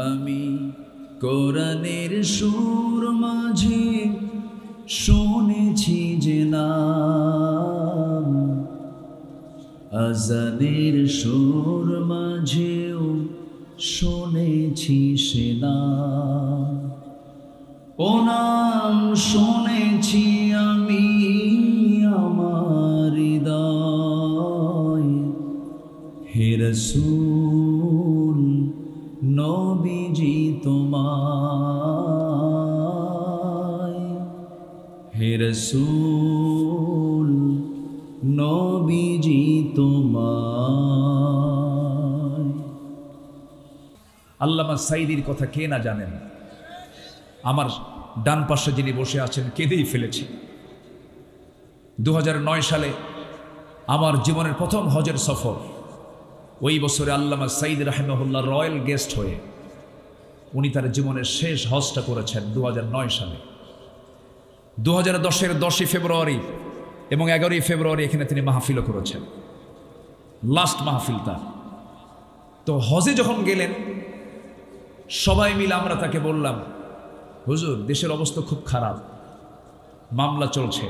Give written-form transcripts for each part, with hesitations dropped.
আমি কোরআনের সুর মাঝে শুনেছি যে নাম, আজানের সুর মাঝেও শুনেছি সে নাম। ও নাম শুনেছি আমি আমার হৃদয়, হে রাসূল নবীজি তোমায়, হে রাসূল নবীজি তোমায়। আল্লামা সাঈদীর কথা কে না জানেন? আমার ডান পাশে যিনি বসে আছেন কেঁদেই ফেলেছে। 2009 সালে আমার জীবনের প্রথম হজের সফর। ওই বছরে আল্লামা সাঈদী রাহিমাহুল্লাহ রয়্যাল গেস্ট হয়ে উনি তার জীবনের শেষ হজটা করেছেন 2009 সালে। 2010-এর 10ই ফেব্রুয়ারি এবং 11ই ফেব্রুয়ারি এখানে তিনি মাহফিলও করেছেন, লাস্ট মাহফিল তার। তো হজে যখন গেলেন সবাই মিলে আমরা তাকে বললাম, হুজুর দেশের অবস্থা খুব খারাপ, মামলা চলছে,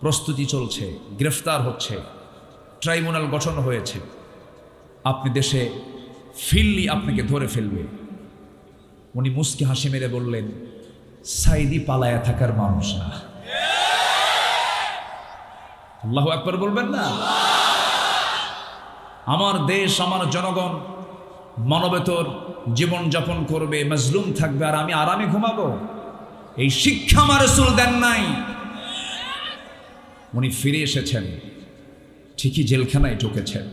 প্রস্তুতি চলছে, গ্রেফতার হচ্ছে, ট্রাইব্যুনাল গঠন হয়েছে, আপনি দেশে ফিরলি আপনাকে ধরে ফেলবে। উনি মুস্কি হাসি মেরে বললেন, সাঈদী পালায়া থাকার মানুষ না। আল্লাহু আকবার বলবেন না? আমার দেশ, আমার জনগণ মানবেতর জীবন যাপন করবে, মজলুম থাকবে, আর আমি আরামে ঘুমাবো? এই শিক্ষা আমার রাসূল দেন নাই। উনি ফিরে এসেছেন, ঠিকই জেলখানায় ঢুকেছেন,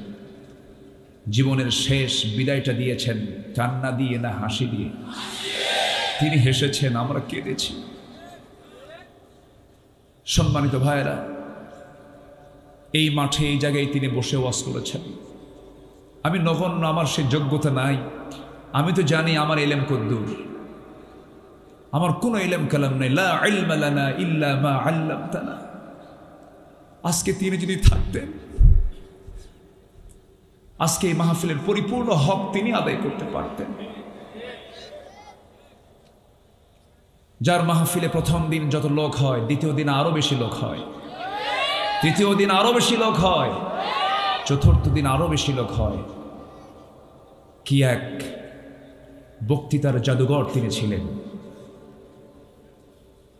জীবনের শেষ বিদায়টা দিয়েছেন কান্না দিয়ে না হাসি দিয়ে? তিনি হেসেছেন, আমরা কেঁদেছি। সম্মানিত ভাইয়েরা, এই মাঠে এই জায়গায় তিনি বসে ওয়াজ করেছেন। আমি নগণ্য, আমার সে যোগ্যতা নাই। আমি তো জানি আমার ইলম কদ্দুর, আমার কোনো ইলম কালাম নেই। লা ইলমা লানা ইল্লা মা আল্লামতানা। আজকে তিনি যদি থাকতেন, আজকে এই মাহফিলের পরিপূর্ণ হক তিনি আদায় করতে পারতেন। যার মাহফিলে প্রথম দিন যত লোক হয়, দ্বিতীয় দিন আরো বেশি লোক হয়, তৃতীয় দিন আরো বেশি লোক হয়, চতুর্থ দিন আরো বেশি লোক হয়। কি এক বক্তৃতার জাদুঘর তিনি ছিলেন।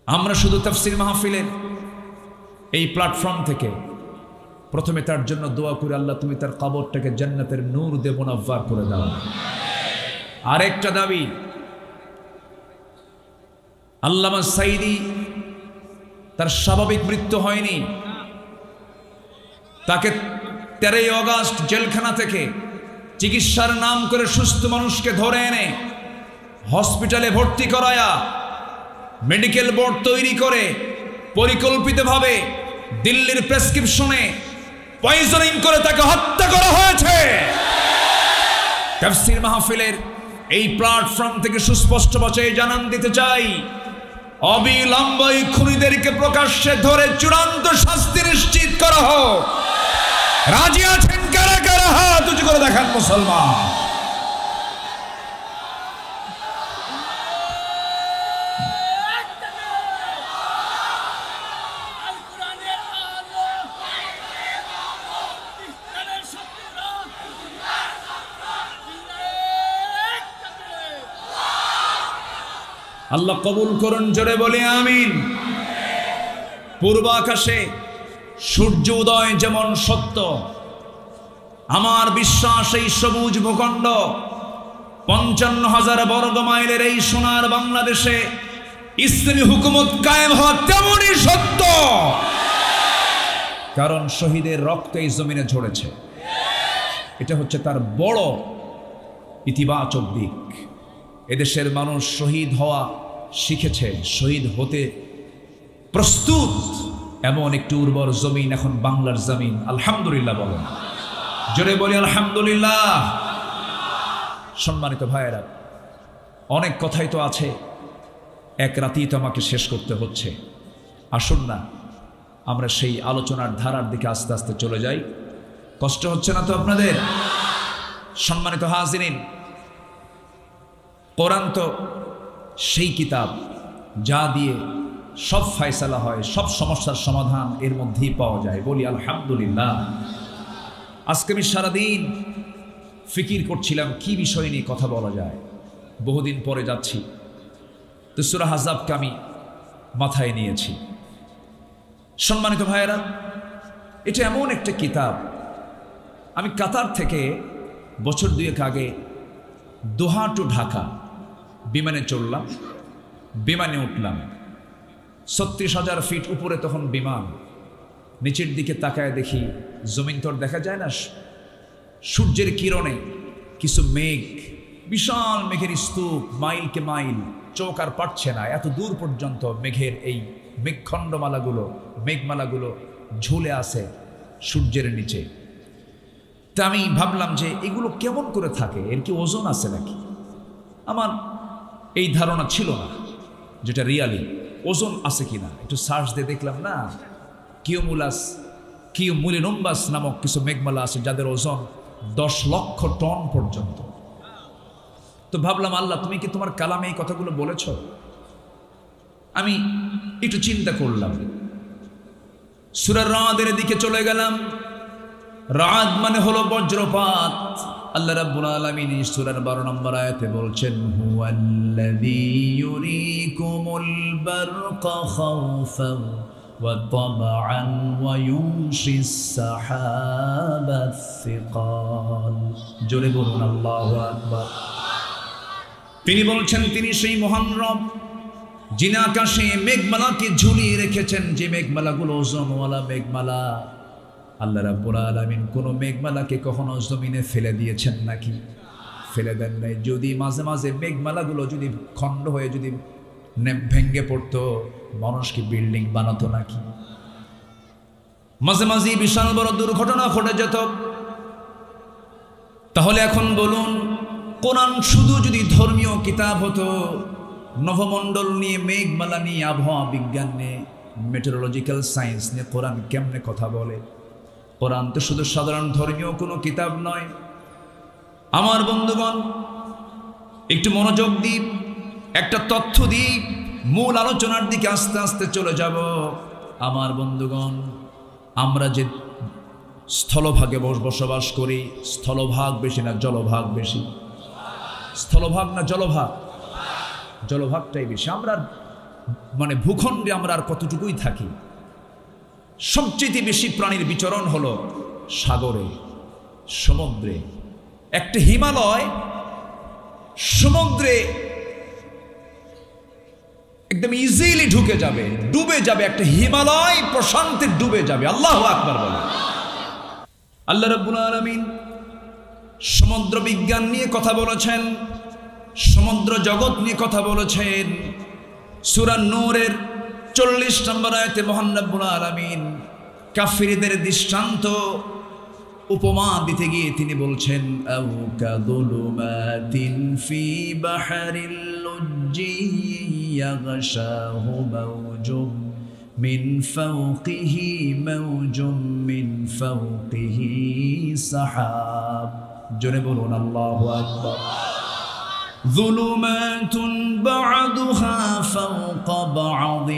আমরা শুধু তাফসীর মাহফিলের এই প্ল্যাটফর্ম থেকে প্রথমে তার জন্য দোয়া করে, আল্লাহ তুমি তার কবরটাকে জান্নাতের নূর দিয়ে মুনাব্বার করে দাও। আরেকটা দাবি, আল্লামা সাঈদী তার স্বাভাবিক মৃত্যু হয়নি। তাকে 13ই আগস্ট জেলখানা থেকে চিকিৎসার নাম করে সুস্থ মানুষকে ধরে এনে হসপিটালে ভর্তি করায়া মেডিকেল বোর্ড তৈরি করে পরিকল্পিতভাবে দিল্লির প্রেসক্রিপশনে পয়জনিং করে তাকে হত্যা করা হয়েছে। তাফসীর মাহফিলের এই প্ল্যাটফর্ম থেকে সুস্পষ্ট ভাষায় জানান দিতে চাই, অবিলম্বে খুনিদেরকে প্রকাশ্যে ধরে চূড়ান্ত শাস্তি নিশ্চিত করা হোক। রাজি আছেন কারা কারা? হাত উঁচু করে দেখান মুসলমান। আল্লাহ কবুল করুন, জোরে বলি আমিন। পূর্ব আকাশে সূর্য উদয় যেমন সত্য, আমার বিশ্বাস এই সবুজ ভূখণ্ড 55,000 বর্গ মাইলের এই সোনার বাংলাদেশে ইসলামী হুকুমত কায়েম হওয়া তেমনই সত্য। কারণ শহীদের রক্ত এই জমিনে ঝরেছে, এটা হচ্ছে তার বড় ইতিবাচক দিক। এদেশের মানুষ শহীদ হওয়া শিখেছে, শহীদ হতে প্রস্তুত। এমন একটি উর্বর জমিন এখন বাংলার জমিন। আলহামদুলিল্লাহ বলেন, জোরে বলি আলহামদুলিল্লাহ। সম্মানিত ভাইয়েরা, অনেক কথাই তো আছে, এক রাতেই তো আমাকে শেষ করতে হচ্ছে। আসুন না আমরা সেই আলোচনার ধারার দিকে আস্তে আস্তে চলে যাই। কষ্ট হচ্ছে না তো আপনাদের? সম্মানিত হাজিরিন, কোরআন তো সেই কিতাব যা দিয়ে সব ফয়সালা হয়, সব সমস্যার সমাধান এর মধ্যেই পাওয়া যায়। বলি আলহামদুলিল্লাহ। আজকে আমি সারাদিন ফিকির করছিলাম কি বিষয় নিয়ে কথা বলা যায়। বহুদিন পরে যাচ্ছি, তো সূরা আহজাবকে আমি মাথায় নিয়েছি। সম্মানিত ভাইয়েরা, এটা এমন একটা কিতাব, আমি কাতার থেকে বছর 2 আগে দোহা টু ঢাকা বিমানে চড়লাম, বিমানে উঠলাম। 36,000 ফিট উপরে তখন বিমান। নিচের দিকে তাকায় দেখি জমিন তো দেখা যায় না, সূর্যের কিরণে কিছু মেঘ, বিশাল মেঘের স্তূপ, মাইলকে মাইল, চোখ আর পাচ্ছে না, এত দূর পর্যন্ত মেঘের এই মেঘমালাগুলো ঝুলে আছে সূর্যের নিচে। তা আমি ভাবলাম যে এগুলো কেমন করে থাকে, এর কি ওজন আছে নাকি? আমার এই ধারণা ছিল না যেটা রিয়ালি ওজন আছে কিনা। একটু সার্চ দিয়ে দেখলাম, না, কিউমুলিনুম্বাস নামক কিছু মেঘমালা আছে যাদের ওজন 10 লক্ষ টন পর্যন্ত। তো ভাবলাম, আল্লাহ তুমি কি তোমার কালামে এই কথাগুলো বলেছ? আমি একটু চিন্তা করলাম, সূরা রাদের দিকে চলে গেলাম। রাদ মানে হলো বজ্রপাত। আল্লাহ রাব্বুল আলামিন সূরার 12 নম্বর আয়াতে বলছেন, হুয়াল্লাযী ইউরীকুমুল বারকা খাওফান ওয়া তামআন ওয়া ইউনশিস সাহাবাস সিকাল। জোরে বলুন আল্লাহু আকবার। তিনি বলছেন, তিনি সেই মহান রব যিনি আকাশে মেঘমালাকে ঝুলিয়ে রেখেছেন, যে মেঘমালাগুলো ওজনওয়ালা মেঘমালা। আল্লাহ রাব্বুল আলামিন কোন মেঘমালাকে কখনো জমিনে ফেলে দিয়েছেন নাকি? ফেলে দেন নাই। যদি মাঝে মাঝে মেঘমালাগুলো যদি খণ্ড হয়ে যদি ভেঙ্গে পড়তো, মানুষ কি বিল্ডিং বানাতো নাকি? মাঝে মাঝে বিশাল বড় দুর্ঘটনা ঘটে যেত। তাহলে এখন বলুন, কোরআন শুধু যদি ধর্মীয় কিতাব হতো, নভমণ্ডল নিয়ে, মেঘমালা নিয়ে, আবহাওয়া বিজ্ঞান নিয়ে, মেটেরোলজিক্যাল সায়েন্স নিয়ে কোরআন কেমনে কথা বলে? কোরআন তো শুধু সাধারণ ধর্মীয় কোনো কিতাব নয়। আমার বন্ধুগণ, একটু মনোযোগ দিই, একটা তথ্য দিই, মূল আলোচনার দিকে আস্তে আস্তে চলে যাব। আমার বন্ধুগণ, আমরা যে স্থলভাগে বসবাস করি, স্থলভাগ বেশি না জলভাগ বেশি? স্থলভাগ না জলভাগ? জলভাগটাই বেশি। আমরা মানে ভূখণ্ডে আমরা আর কতটুকুই থাকি। সবচেয়ে বেশি প্রাণীর বিচরণ হলো সাগরে, সমুদ্রে। একটা হিমালয় সমুদ্রে একদম ইজিলি ঢুকে যাবে, ডুবে যাবে। একটা হিমালয় প্রশান্তে ডুবে যাবে। আল্লাহু আকবার বলে। আল্লাহ রাব্বুল আলামিন সমুদ্র বিজ্ঞান নিয়ে কথা বলেছেন, সমুদ্র জগৎ নিয়ে কথা বলেছেন। সূরা নূরের 40 নম্বর আয়াতে মহান রব্বুল আলামিন কাফিরদের দৃষ্টান্ত উপমা দিতে গিয়ে তিনি বলছেন, আও কাযুলুমাতিন ফি বাহরিল লুজ্জি ইয়াগশাহু মাওজুম মিন ফাওকিহি মাওজুম মিন ফাওকিহি সাহাব। জোরে বলুন আল্লাহু আকবার। ظلمات بعضها فوق بعض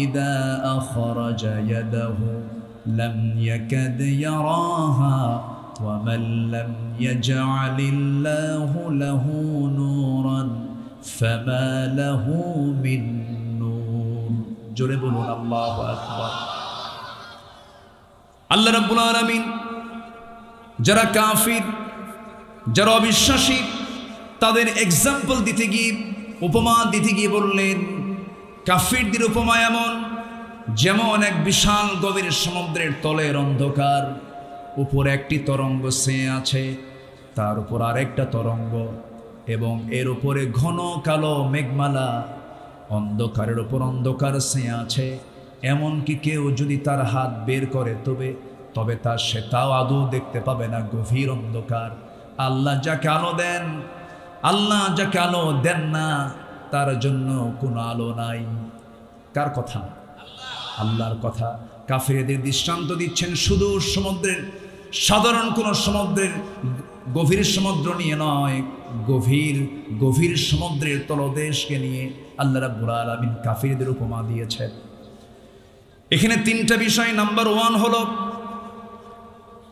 إذا أخرج يده لم يكد يراها ومن لم يجعل الله له نورا فما له من نور। জোরে বলুন আল্লাহু আকবার। আল্লাহ রাব্বুল আলামিন যারা কাফির, যারা অবিশ্বাসী, তাদের এক্সাম্পল দিতে গিয়ে, উপমা দিতে গিয়ে বললেন, কাফিরদের উপমা এমন যেমন এক বিশাল গভীর সমুদ্রের তলের অন্ধকার, উপরে একটি তরঙ্গ ছেয়ে আছে, তার উপর আরেকটা তরঙ্গ, এবং এর উপরে ঘন কালো মেঘমালা, অন্ধকারের উপর অন্ধকার ছেয়ে আছে। এমনকি কেউ যদি তার হাত বের করে তবে তার সেটাও আদৌ দেখতে পাবে না, গভীর অন্ধকার। আল্লাহ যাকে আলো দেন, আল্লাহ যাকে আলো দেন না, তার জন্য কোনো আলো নাই। কার কথা? আল্লাহর কথা। কাফিরদের দৃষ্টান্ত দিচ্ছেন সুদূর সমুদ্রের, সাধারণ কোনো সমুদ্রের গভীর সমুদ্র নিয়ে নয়, গভীর গভীর সমুদ্রের তলদেশকে নিয়ে আল্লাহ রাব্বুল আলামিন কাফিরদের উপমা দিয়েছেন। এখানে তিনটা বিষয়। নাম্বার 1 হলো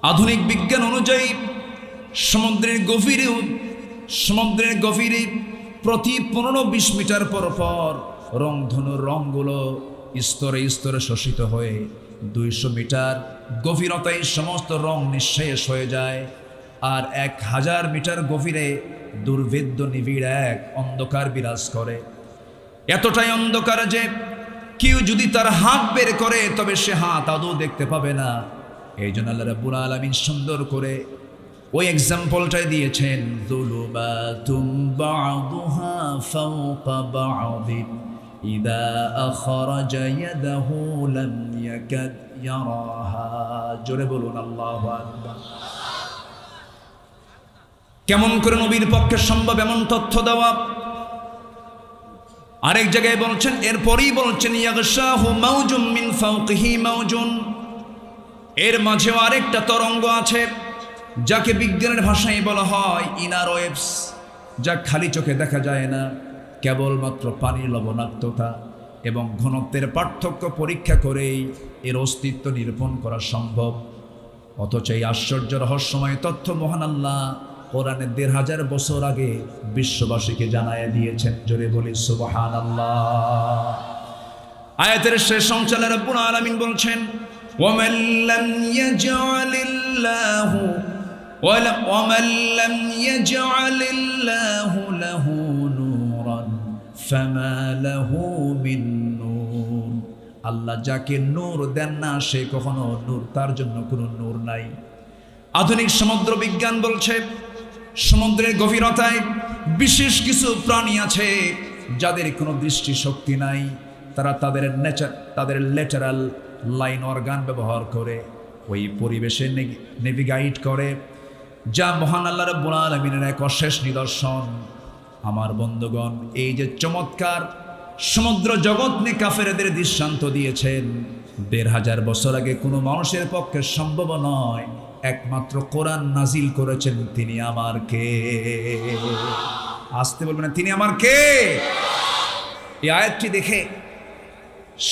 আধুনিক বিজ্ঞান অনুযায়ী সমুদ্রের গভীরে প্রতি 15-20 মিটার পর পর রংধনুর রঙগুলো স্তরে স্তরে শোষিত হয়ে 200 মিটার গভীরতায় সমস্ত রং নিঃশেষ হয়ে যায়। আর 1000 মিটার গভীরে দুর্ভেদ্য নিবিড় এক অন্ধকার বিরাজ করে। এতটাই অন্ধকার যে কেউ যদি তার হাত বের করে তবে সে হাত আদৌ দেখতে পাবে না। এই জন্য আল্লাহ রাব্বুল আলামিন সুন্দর করে ওই এক্সাম্পলটাই দিয়েছেন, যুলুমাতুম বা'দুহা ফাওকা বা'দিন ইযা আখরাজা ইয়াদাহু লাম ইয়াকাদ ইয়ারাহা। জোরে বলুন আল্লাহু আকবার। কেমন করে নবীর পক্ষে সম্ভব এমন তথ্য দেওয়া? আরেক জায়গায় বলছেন, এরপরই বলছেন ইয়াগশাহু মাউজুম মিন ফাওকিহি মাউজুন। এর মাঝেও আরেকটা তরঙ্গ আছে যাকে বিজ্ঞানের ভাষায় বলা হয় ইনার ওয়েভস, যা খালি চোখে দেখা যায় না। কেবলমাত্র পানির লবণাক্ততা এবং ঘনত্বের পার্থক্য পরীক্ষা করেই এর অস্তিত্ব নিরূপণ করা সম্ভব। অথচ এই আশ্চর্য রহস্যময় তথ্য মহান আল্লাহ কোরআনে 1500 বছর আগে বিশ্ববাসীকে জানায় দিয়েছেন। জোরে বলি সুবহানাল্লাহ। আয়াতের শেষ অংশে আল্লাহ রাব্বুল আলামিন বলছেন, ومن لم يجعل الله له نورا فما له من نور। আল্লাহ যাকে নূর দেন না সে কখনো নূর, তার জন্য কোনো নূর নাই। আধুনিক সমুদ্র বিজ্ঞান বলছে সমুদ্রের গভীরতায় বিশেষ কিছু প্রাণী আছে যাদের কোনো দৃষ্টি শক্তি নাই। তারা তাদের ল্যাটারাল লাইন অর্গান ব্যবহার করে ওই পরিবেশে নেভিগেট করে, যা মহান আল্লাহ রাব্বুল আলামিনের এক অশেষ নিদর্শন। আমার বন্ধুগণ, এই যে চমৎকার সমুদ্র জগৎ নিয়ে কাফেরদের দৃষ্টান্ত দিয়েছেন, 1500 বছর আগে কোনো মানুষের পক্ষে সম্ভব নয়। একমাত্র কোরআন নাজিল করেছেন তিনি আমার কে। আসতে বলবেন না, তিনি আমার কে। এই আয়াতটি দেখে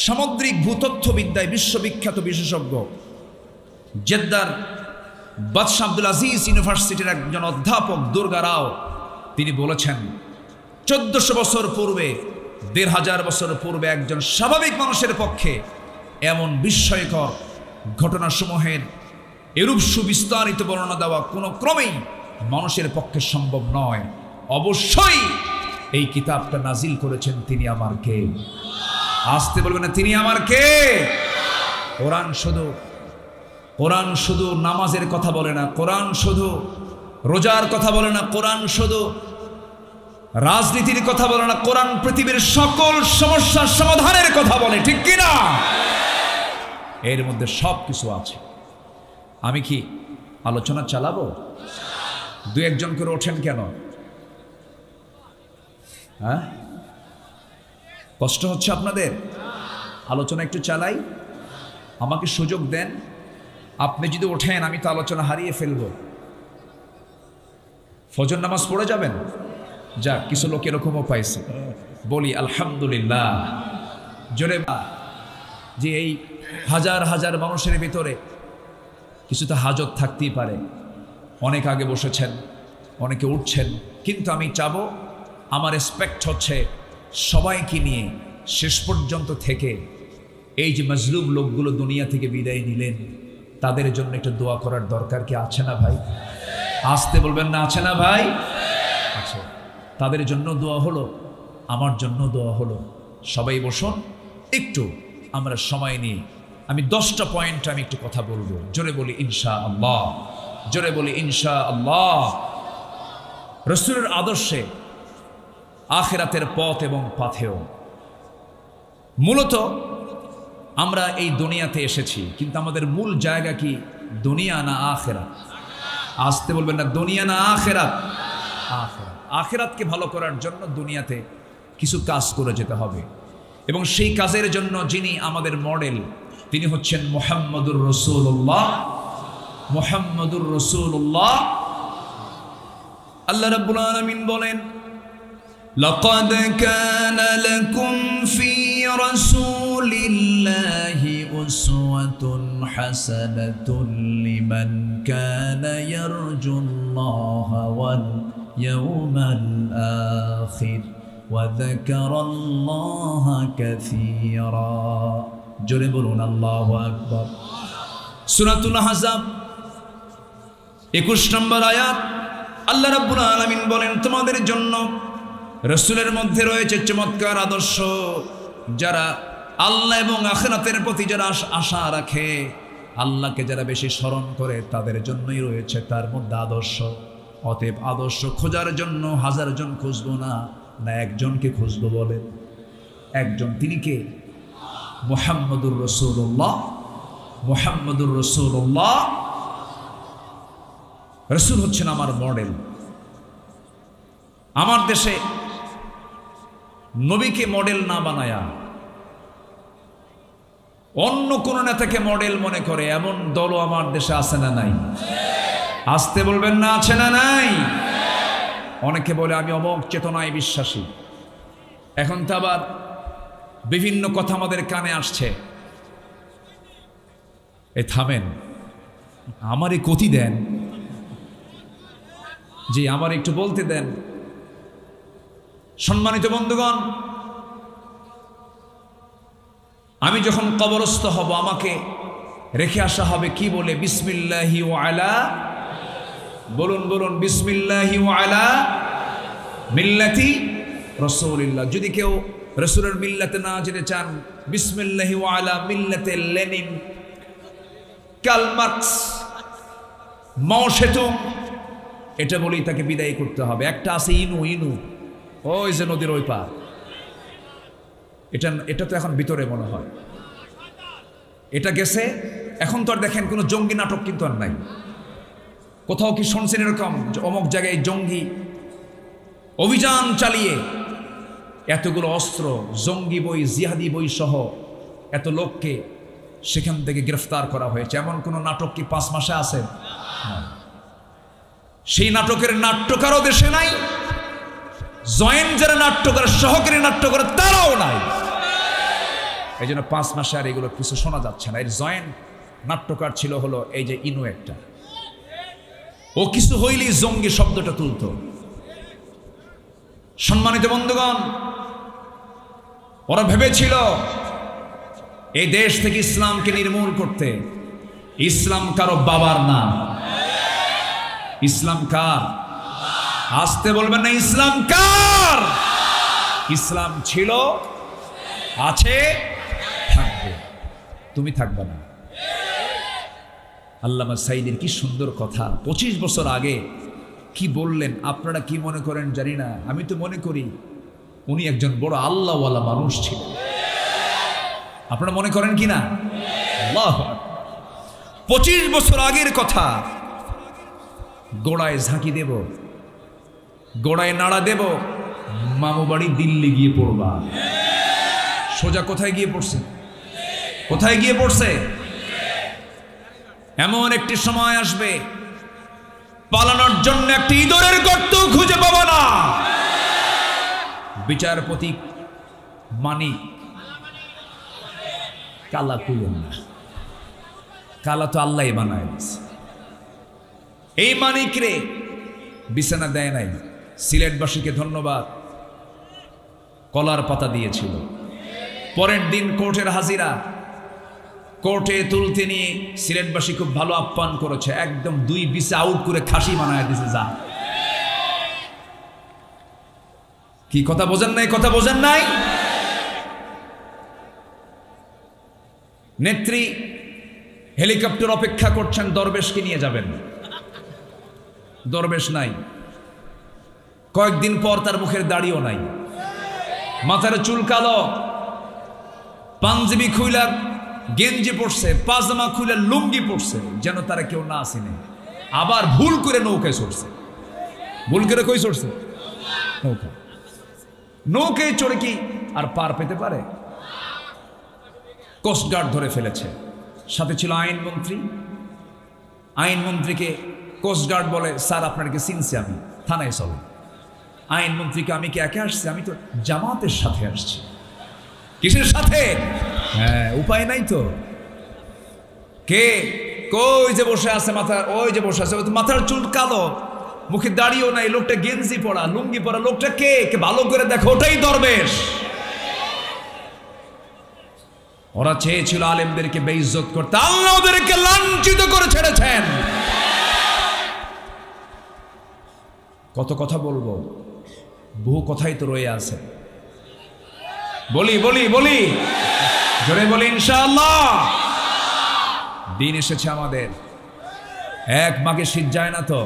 সামুদ্রিক ভূতত্ত্ববিদ্যায় বিশ্ববিখ্যাত বিশেষজ্ঞ জেদ্দার বাদশাহ আব্দুল আজিজ ইউনিভার্সিটির একজন অধ্যাপক দুর্গা রাও তিনি বলেছেন, 1400 বছর পূর্বে, 1500 বছর পূর্বে একজন স্বাভাবিক মানুষের পক্ষে এমন বিস্ময়কর ঘটনাসমূহের এরূপ সুবিস্তারিত বর্ণনা দেওয়া কোনো ক্রমেই মানুষের পক্ষে সম্ভব নয়। অবশ্যই এই কিতাবটা নাজিল করেছেন তিনি আমার কে। আসতে বলবেন না, তিনি আমার কে। কোরআন শুধু নামাজের কথা বলে না, কোরআন শুধু রোজার কথা বলে না, কোরআন শুধু রাজনীতির কথা বলে না, কোরআন পৃথিবীর সকল সমস্যার সমাধানের কথা বলে, ঠিক কি না? এর মধ্যে সব কিছু আছে। আমি কি আলোচনা চালাবো? 2-1 করে ওঠেন কেন? হ্যাঁ, কষ্ট হচ্ছে আপনাদের? আলোচনা একটু চালাই, আমাকে সুযোগ দেন। আপনি যদি ওঠেন আমি তো আলোচনা হারিয়ে ফেলবো। ফজর নামাজ পড়ে যাবেন। যাক, কিছু লোক এরকমও পাইছে। বলি আলহামদুলিল্লাহ। জোরে যে এই হাজার হাজার মানুষের ভিতরে কিছুটা হাজত থাকতেই পারে। অনেক আগে বসেছেন, অনেকে উঠছেন, কিন্তু আমি চাবো, আমার রেসপেক্ট হচ্ছে সবাইকে নিয়ে শেষ পর্যন্ত থেকে এই যে মজলুম লোকগুলো দুনিয়া থেকে বিদায় নিলেন, তাদের জন্য একটু দোয়া করার দরকার কি আছে না ভাই? আসতে বলবেন না, আছে না ভাই? আচ্ছা, তাদের জন্য দোয়া হলো, আমার জন্য দোয়া হলো। সবাই বসুন, একটু আমরা সময় নিয়ে আমি 10টা পয়েন্ট আমি একটু কথা বলবো। জোরে বলি ইনশাআল্লাহ, জোরে বলি ইনশাআল্লাহ। রাসূলের আদর্শে আখিরাতের পথ এবং পাথেও। মূলত আমরা এই দুনিয়াতে এসেছি, কিন্তু আমাদের মূল জায়গা কি দুনিয়া না আখিরাত? আসতে বলবেন না, দুনিয়া না আখিরাত? আখিরাত। আখিরাতকে ভালো করার জন্য দুনিয়াতে কিছু কাজ করে যেতে হবে, এবং সেই কাজের জন্য যিনি আমাদের মডেল তিনি হচ্ছেন মুহাম্মদুর রাসূলুল্লাহ। মুহাম্মদুর রাসূলুল্লাহ আল্লাহ রাব্বুল আলামিন বলেন, লাকাদ কানা লাকুম ফি রাসূলিল্লাহি উসওয়াতুন হাসানাতুন লিমান কানা ইয়ারজুল্লাহা ওয়াল ইয়াউমাল আখির ওয়া যাকারাল্লাহা কাসীরা। জোরে বলুন আল্লাহু আকবার। সূরাতুল আহজাব 21 নম্বর আয়াত। আল্লাহ রাব্বুল আলামিন বলেন, তোমাদের জন্য রাসূলের মধ্যে রয়েছে চমৎকার আদর্শ। যারা আল্লাহ এবং আখিরাতের প্রতি যারা আশা রাখে, আল্লাহকে যারা বেশি স্মরণ করে, তাদের জন্যই রয়েছে তার মধ্যে আদর্শ। অতএব আদর্শ খোঁজার জন্য 1000 জন খুঁজবো না, একজনকে খুঁজবো। বলেন একজন, তিনি কে? মুহাম্মদুর রাসূলুল্লাহ। মুহাম্মদুর রাসূলুল্লাহ। রাসূল হচ্ছেন আমার মডেল। আমার দেশে নবীকে মডেল না বানায়া অন্য কোন নেতাকে মডেল মনে করে এমন দলও আমার দেশে আছে না নাই? আসতে বলবেন না, আছে না নাই? অনেকে বলে আমি অমোঘ চেতনায় বিশ্বাসী। এখন তো আবার বিভিন্ন কথা আমাদের কানে আসছে। এ থামেন, আমারই কতি দেন, জি আমার একটু বলতে দেন। সম্মানিত বন্ধুগণ, আমি যখন কবরস্থ হব আমাকে রেখে আসা হবে কি বলে? বিসমিল্লাহি ওয়া আলা, বলুন বলুন, বিসমিল্লাহি ওয়া আলা মিল্লাতি রাসূলিল্লাহ। যদি কেউ রাসূলের মিল্লাতে না যেতে চান, বিসমিল্লাহি ওয়া আলা মিল্লাতে লেনিন, কার্ল মার্কস, মাও সেতুং, এটা বলেই তাকে বিদায় করতে হবে। একটা আছে ইনু, ইনু ওই যে নদীর ওই পার, এটা তো এখন ভিতরে মনে হয়, এটা গেছে। এখন তো আর দেখেন কোনো জঙ্গি নাটক কিন্তু আর নাই। কোথাও কি শুনছেন এরকম অমুক জায়গায় জঙ্গি অভিযান চালিয়ে এতগুলো অস্ত্র, জঙ্গি বই, জিহাদি বই সহ এত লোককে সেখান থেকে গ্রেফতার করা হয়েছে? এমন কোনো নাটক কি 5 মাসে আছে? সেই নাটকের নাট্যকারও দেশে নাই, জয়েন্ট যারা নাট্যকার, সহকারী নাট্যকার তারাও নাই। এই জন্য 5 মাসে আর এগুলো কিছু শোনা যাচ্ছে না। এর জয়েন্ট নাট্যকার ছিল হলো এই যে ইনু একটা, ও কিছু হইলেই জঙ্গি শব্দটা তুলত। সম্মানিত বন্ধুগণ, ওরা ভেবেছিল এই দেশ থেকে ইসলামকে নির্মূল করতে। ইসলাম কারো বাবার না, ইসলাম কার? আসতে বলবেন না, ইসলাম কার? ইসলাম ছিল, আছে, থাকবে। তুমি থাকবে না। আল্লামা সাঈদীর কি সুন্দর কথা, 25 বছর আগে কি বললেন। আপনারা কি মনে করেন জানি না, আমি তো মনে করি উনি একজন বড় আল্লাহওয়ালা মানুষ ছিলেন। আপনারা মনে করেন কি না? আল্লাহ, 25 বছর আগের কথা। গোড়ায় ঝাঁকি দেব, গোড়ায় নাড়া দেব, মামু বাড়ি দিল্লি গিয়ে পড়বা। সোজা কোথায় গিয়ে পড়ছে? কোথায় গিয়ে পড়ছে? এমন একটি সময় আসবে পালানোর জন্য একটি ইঁদুরের গর্ত খুঁজে পাবা না। বিচারপতি মানিক, কালা খুঁজেন না, কালা তো আল্লাহ বানায়। এই মানিক রে বিছানা দেয় নাই। সিলেটবাসীকে ধন্যবাদ, কলার পাতা দিয়েছিল। পরের দিন কোর্টের হাজিরা, কোর্টে তুলতে নিয়ে সিলেটবাসী খুব ভালো আপ্যায়ন করেছে। একদম 2 বিছে আউট করে খাসি বানায় দিয়েছে। যা, কি কথা বোঝেন নাই? কথা বোঝেন নাই? নেত্রী হেলিকপ্টার অপেক্ষা করছেন, দরবেশকে নিয়ে যাবেন। দরবেশ নাই। কয়েকদিন পর তার মুখের দাড়িও নাই, মাথার চুল কালো, পাঞ্জাবি খুইলা গেঞ্জি পড়ছে, পাজামা খুইলা লুঙ্গি পড়ছে, যেন তারা কেউ না আসেনি। আবার ভুল করে নৌকায় চড়ছে। ভুল করে কই চড়ছে? নৌকা। নৌকায় চড়ে কি আর পার পেতে পারে? কোস্টগার্ড ধরে ফেলেছে। সাথে ছিল আইনমন্ত্রী। আইনমন্ত্রীকে কোস্টগার্ড বলে, স্যার আপনাকে চিনছি আমি। থানায় চলে। আইনমন্ত্রীকে আমি কি একা আসছি? আমি তো জামাতের সাথে আসছি। কিসের সাথে? হ্যাঁ, উপায় নাই তো। কে কই যে বসে আছে মাথার, ওই যে বসে আছে, মাথার চুল কালো, মুখে দাড়িও নাই, লোকটা গেঞ্জি পরা, লুঙ্গি পরা, লোকটা কে? ভালো করে দেখো, ওটাই দরবেশ। ওরা চেয়েছিল আলেমদেরকে বেইজ্জত করতে, আল্লাহ ওদেরকে লাঞ্ছিত করে ছেড়েছেন। কত কথা বলবো, বহু কথাই তো রয়ে আছে। বলি বলি বলি জোরে বলি ইনশাআল্লাহ। দিন এসেছে আমাদের, এক মাঘে শীত যায় না তো।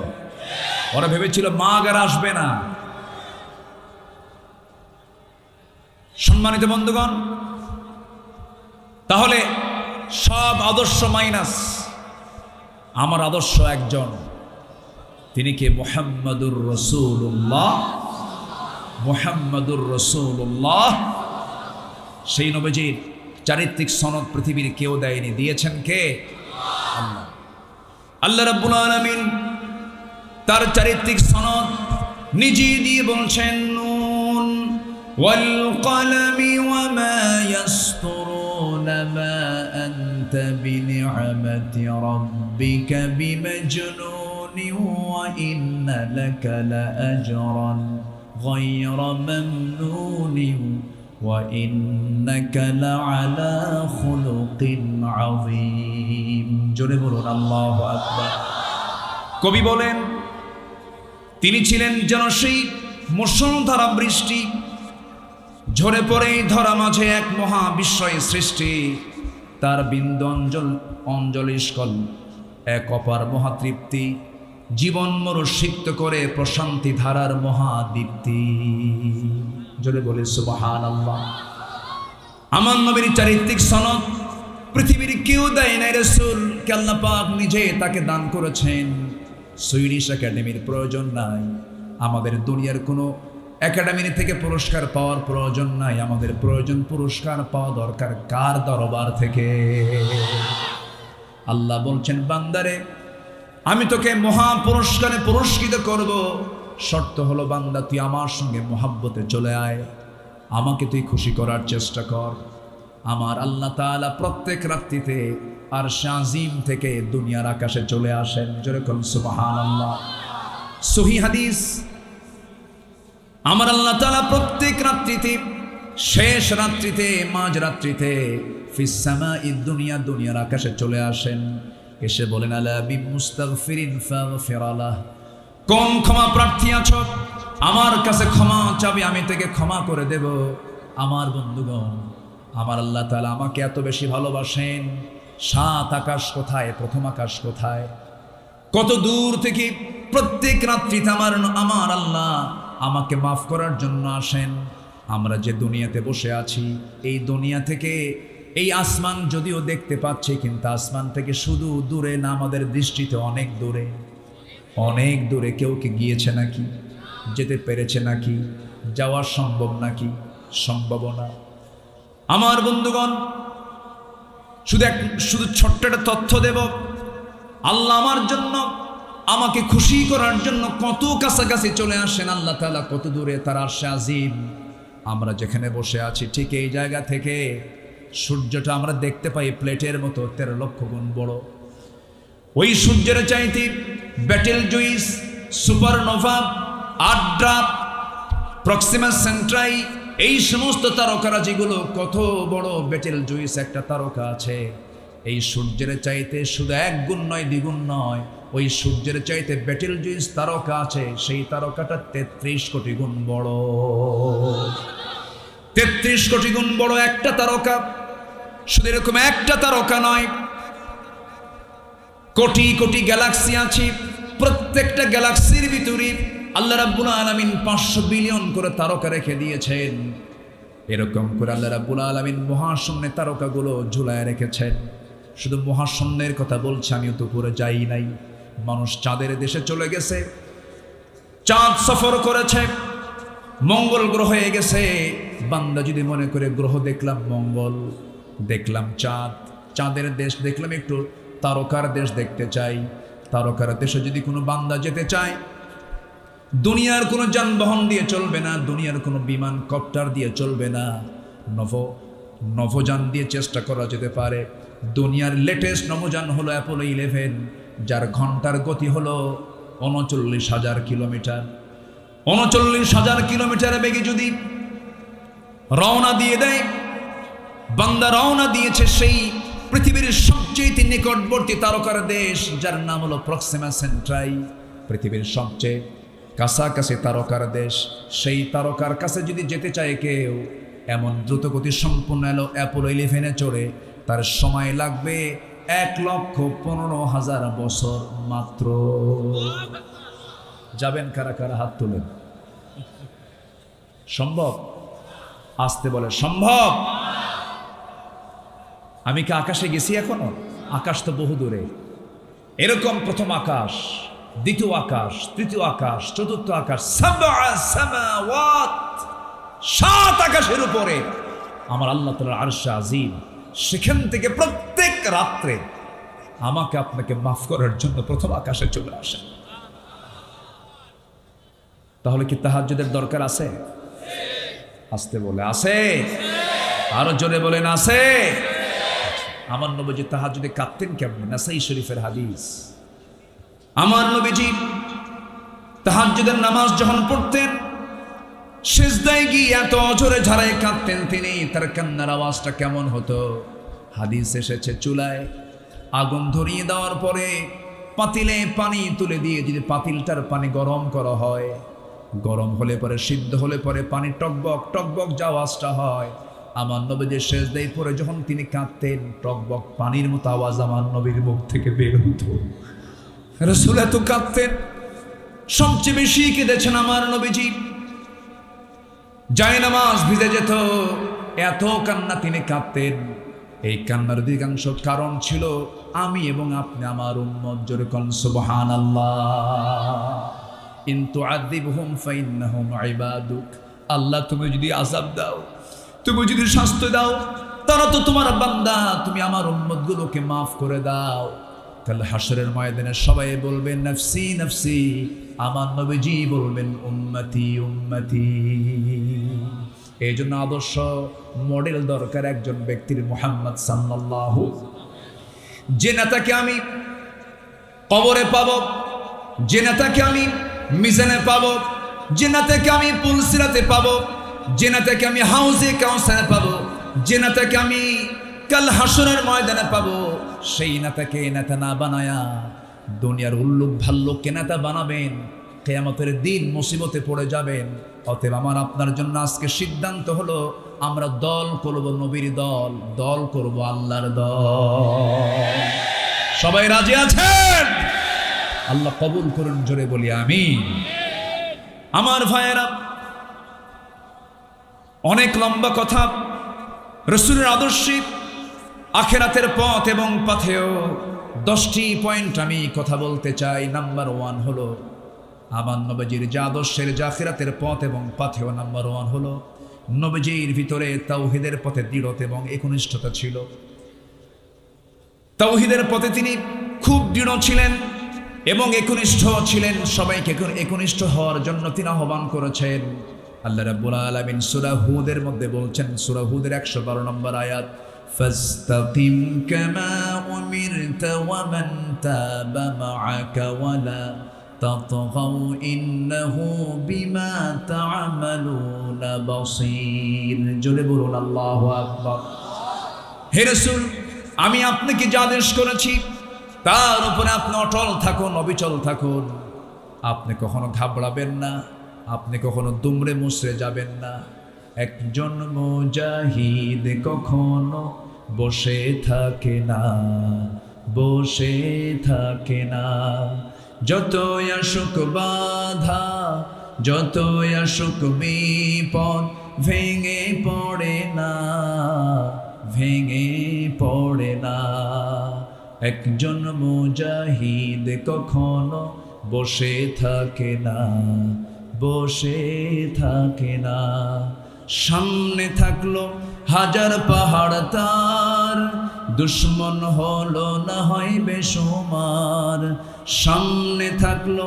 ওরা ভেবেছিল মাঘ আর আসবে না। সম্মানিত বন্ধুগণ, তাহলে সব আদর্শ মাইনাস, আমার আদর্শ একজন, তিনি কে? মুহাম্মাদুর রাসূলুল্লাহ। মুহাম্মাদুর রাসূলুল্লাহ, সেই নবীজির চারিত্রিক সনদ পৃথিবীর কেউ দেয়নি, দিয়েছেন কে? আল্লাহ। আল্লাহ রাব্বুল আলামিন তার চারিত্রিক সনদ নিজে দিয়ে বলছেন, নুন ওয়াল কলমি ওয়া মা ইয়াসতুরুন মা আনতা বিনি'মাতি রাব্বিকা বিমাজনুন ওয়া ইন্না লাকা লাআজরান গায়রা মামনুন ওয়া ইন্নাকা লাআলা খুলুকিন আযীম। জোরে বলুন আল্লাহু আকবার। কবি বলেন, তিনি ছিলেন যেন সেই মুষলধারা বৃষ্টি, ঝরে পড়ে ধরা মাঝে এক মহাবিশ্বয় সৃষ্টি। তার বিন্দু অঞ্জলিস্কল এক অপার মহাতৃপ্তি, জীবন মরু সিক্ত করে প্রশান্তি ধারার মহাদীপ্তি। জোরে বলে সুবহানাল্লাহ। আমার নবীর চারিত্রিক সনদ পৃথিবীর কেউ দেয় নাই, রাসূলকে আল্লাহ পাক নিজে তাকে দান করেছেন। সুইডিশ একাডেমির প্রয়োজন নাই, আমাদের দুনিয়ার কোনো একাডেমি থেকে পুরস্কার পাওয়ার প্রয়োজন নাই। আমাদের প্রয়োজন পুরস্কার পাওয়া দরকার কার দরবার থেকে? আল্লাহ বলছেন, বান্দারে আমি তোকে মহা পুরস্কারে পুরস্কৃত করব, শর্ত হলো বান্দা তুই আমার সঙ্গে মহাব্বতে চলে আয়, আমাকে তুই খুশি করার চেষ্টা কর। আমার আল্লাহ তাআলা প্রত্যেক রাত্রিতে আরশে আজিম থেকে দুনিয়ার আকাশে চলে আসেন। জোরে বলুন সুবহানাল্লাহ। সহিহ হাদিস, আমার আল্লাহ তাআলা প্রত্যেক রাত্রিতে, শেষ রাত্রিতে, মাঝ রাত্রিতে ফিস সামাঈদ দুনিয়া, দুনিয়ার আকাশে চলে আসেন। এসে বলেন, আলা বিমুস্তাগফিরিন ফাগফির লাহ, কোন ক্ষমা প্রার্থী আছো আমার কাছে ক্ষমা চাবি, আমি থেকে ক্ষমা করে দেব। আমার বন্ধুগণ, আমার আল্লাহ তাআলা আমাকে এত বেশি ভালোবাসেন, সাত আকাশ কোথায়, প্রথম আকাশ কোথায়, কত দূর থেকে প্রত্যেক রাত্রিতে আমার আল্লাহ আমাকে মাফ করার জন্য আসেন। আমরা যে দুনিয়াতে বসে আছি, এই দুনিয়া থেকে এই আসমান যদিও দেখতে পাচ্ছি, কিন্তু আসমান থেকে শুধু দূরে না, আমাদের দৃষ্টিতে অনেক দূরে, অনেক দূরে। কেউ কি গিয়েছে নাকি? যেতে পেরেছে নাকি? যাওয়া সম্ভব নাকি? সম্ভব না। আমার বন্ধুগণ, শুধু ছোট্ট একটা তথ্য দেব। আল্লাহ আমার জন্য, আমাকে খুশি করার জন্য কত কাছাকাছি চলে আসেন। আল্লাহ তাআলা কত দূরে, তার আরশে আজিম। আমরা যেখানে বসে আছি ঠিক এই জায়গা থেকে সূর্যটা আমরা দেখতে পাই প্লেটের মতো 13 লক্ষ গুণ বড়। ওই সূর্যের চাইতে Betelgeuse, supernova, Adhara, Proxima Centauri, এই সমস্ত তারকারাজিগুলো কত বড়। ব্যাটেল জুইস একটা তারকা আছে, এই সূর্যের চাইতে শুধু 1 গুণ নয়, 2 গুণ নয়, ওই সূর্যের চাইতে ব্যাটেল জুইস তারকা আছে, সেই তারকাটা 33 কোটি গুণ বড়। 33 কোটি গুণ বড় একটা তারকা। শুধু এরকম একটা তারকা নয়, কোটি কোটি গ্যালাক্সি আছে। প্রত্যেকটা গ্যালাক্সির ভিতরে আল্লাহ রাব্বুল আলামিন 500 বিলিয়ন করে তারকা রেখে দিয়েছেন। এরকম করে আল্লাহ রাব্বুল আলামিন মহাশূন্যে তারকাগুলো ঝুলায় রেখেছেন। শুধু মহাশূন্যের কথা বলছি, আমিও তো উপরে যাই নাই। মানুষ চাঁদের দেশে চলে গেছে, চাঁদ সফর করেছে, মঙ্গল গ্রহে গেছে। বান্দা যদি মনে করে গ্রহ দেখলাম মঙ্গল, দেখলাম চাঁদ, চাঁদের দেশ দেখলাম, একটু তারকার দেশ দেখতে চাই, তারকার দেশে যদি কোনো বান্দা যেতে চায়, দুনিয়ার কোনো যানবাহন দিয়ে চলবে না, দুনিয়ার কোনো বিমান কপ্টার দিয়ে চলবে না, নভোযান দিয়ে চেষ্টা করা যেতে পারে। দুনিয়ার লেটেস্ট নভোযান হলো অ্যাপোলো 11, যার ঘন্টার গতি হলো 39,000 কিলোমিটার। 39,000 কিলোমিটার বেগে যদি রওনা দিয়ে দেয়, বান্দা রওনা দিয়েছে সেই পৃথিবীর সবচেয়ে নিকটবর্তী তারকার দেশ, যার নাম হলো প্রক্সিমা সেন্ট্রাই। পৃথিবীর সবচেয়ে কাছাকাছি তারকার দেশ, সেই তারকার কাছে যদি যেতে চায় কেউ, এমন দ্রুতগতি সম্পন্ন অ্যাপোলো 11 চড়ে তার সময় লাগবে 1,15,000 বছর মাত্র। যাবেন কারা কারা? হাত তোলেন। সম্ভব? আসতে বলে সম্ভব। আমি কি আকাশে গেছি এখনো? আকাশ তো বহু দূরে। এরকম প্রথম আকাশ, দ্বিতীয় আকাশ, তৃতীয় আকাশ, চতুর্থ আকাশ, 7 আকাশের উপরে আমার আল্লাহ তাআলার আরশ আজিম। সেখান থেকে প্রত্যেক রাত্রে আমাকে আপনাকে মাফ করার জন্য প্রথম আকাশে চলে আসেন। তাহলে কি তাহাজ্জুদের দরকার আছে? আসতে বলে আছে, আরো জোরে বলেন আছে। আমার নবীজি তাহাজ্জুদে কাঁদতেন কেমন? নাসাই শরীফের হাদিস। আমার নবীজি তাহাজ্জুদের নামাজ যখন পড়তেন, সিজদায় গিয়ে এত জোরে ঝাড়ায় কাঁদতেন তিনি, তার কান্নার আওয়াজটা কেমন হতো? হাদিস এসেছে, চুলায় আগুন ধরিয়ে দেওয়ার পরে পাতিলে পানি তুলে দিয়ে যদি পাতিলটার পানি গরম করা হয়, গরম হলে পরে, সিদ্ধ হলে পরে পানি টকবক টকবক যে আওয়াজটা হয়, আমার নবীদের সিজদায় পড়ে যখন তিনি কাঁদতেন, টকবক পানির মতো আওয়াজ আমার নবীর মুখ থেকে বের হতো। রাসূল এত কাঁদতেন। সবচেয়ে বেশি কেঁদেছেন আমার নবীজি। জায়নামাজ ভিজে যেত, এত কান্না তিনি কাঁদতেন। এই কান্নার অধিকাংশ কারণ ছিল আমি এবং আপনি, আমার উম্মত। জোরে কোন সুবহানাল্লাহ। ইন তুআযিবহুম ফাইন্নাহুম ইবাদুক। আল্লাহ তুমি যদি আযাব দাও, তুমি যদি শাস্তি দাও, তারা তো তোমার বান্দা, তুমি আমার উম্মতগুলোকে মাফ করে দাও। কাল হাশরের ময়দানে সবাই বলবেন নফসি নফসি, আমার নবীজি বলবেন উম্মতি উম্মতি। এই জন্য আদর্শ মডেল দরকার একজন ব্যক্তির, মুহাম্মদ সাল্লাল্লাহু। যে নেতাকে আমি কবরে পাবো, যে নেতাকে আমি মিজানে পাবো, যে নেতাকে আমি পুলসিরাতে পাবো, যে নেতাকে আমি হাউজে কাউসারে পাবো, যে নেতাকে আমি কাল হাশরের ময়দানে পাবো, সেই নেতাকে নেতা না বানায়া দুনিয়ার উল্লুক ভাল্লুককে নেতা বানাবেন, কিয়ামতের দিন মুসিবতে পড়ে যাবেন। অতএব আমার আপনার জন্য আজকে সিদ্ধান্ত হলো, আমরা দল করব নবীর দল, দল করব আল্লাহর দল। সবাই রাজি আছেন? আল্লাহ কবুল করুন, জোরে বলি আমিন। আমার ভাইয়েরা, অনেক লম্বা কথা। রাসূলের আদর্শে আখিরাতের পথ এবং পথেও 10টি পয়েন্ট আমি কথা বলতে চাই। নাম্বার 1 হলো আমার নবীজির যে আদর্শের, যে আখিরাতের পথ এবং পথেও নাম্বার 1 হলো নবীজির ভিতরে তাওহীদের পথে দৃঢ়তা এবং একনিষ্ঠতা ছিল। তাওহীদের পথে তিনি খুব দৃঢ় ছিলেন এবং একনিষ্ঠ ছিলেন। সবাইকে একনিষ্ঠ হওয়ার জন্য তিনি আহ্বান করেছেন। আল্লাহ রাব্বুল আলামিন সূরা হুদের মধ্যে বলছেন, সূরা হুদের 112 নম্বর আয়াত, ফাস্তাকিম কামা উমিরতা ওয়া মান তাবা মাআকা ওয়া লা তাতগাউ ইন্নাহু বিমা তা'মালুনা বাসীর। জোরে বলুন আল্লাহু আকবার। হে রাসূল, আমি আপনাকে যা আদেশ করেছি তার উপরে আপনি অটল থাকুন, অবিচল থাকুন। আপনি কখনো ঘাবড়াবেন না, আপনি কখনো দুমড়ে মুচড়ে যাবেন না। একজন মুজাহিদ কখনো বসে থাকে না, বসে থাকে না। যতই আসুক বাধা, যতই আসুক বিপদ, ভেঙে পড়ে না, ভেঙে পড়ে না। একজন মুজাহিদ কখনো বসে থাকে না, বসে থাকে না। সামনে থাকলো হাজার পাহাড় তার, দুশ্মন হলো না হয় বেসুমার। সামনে থাকলো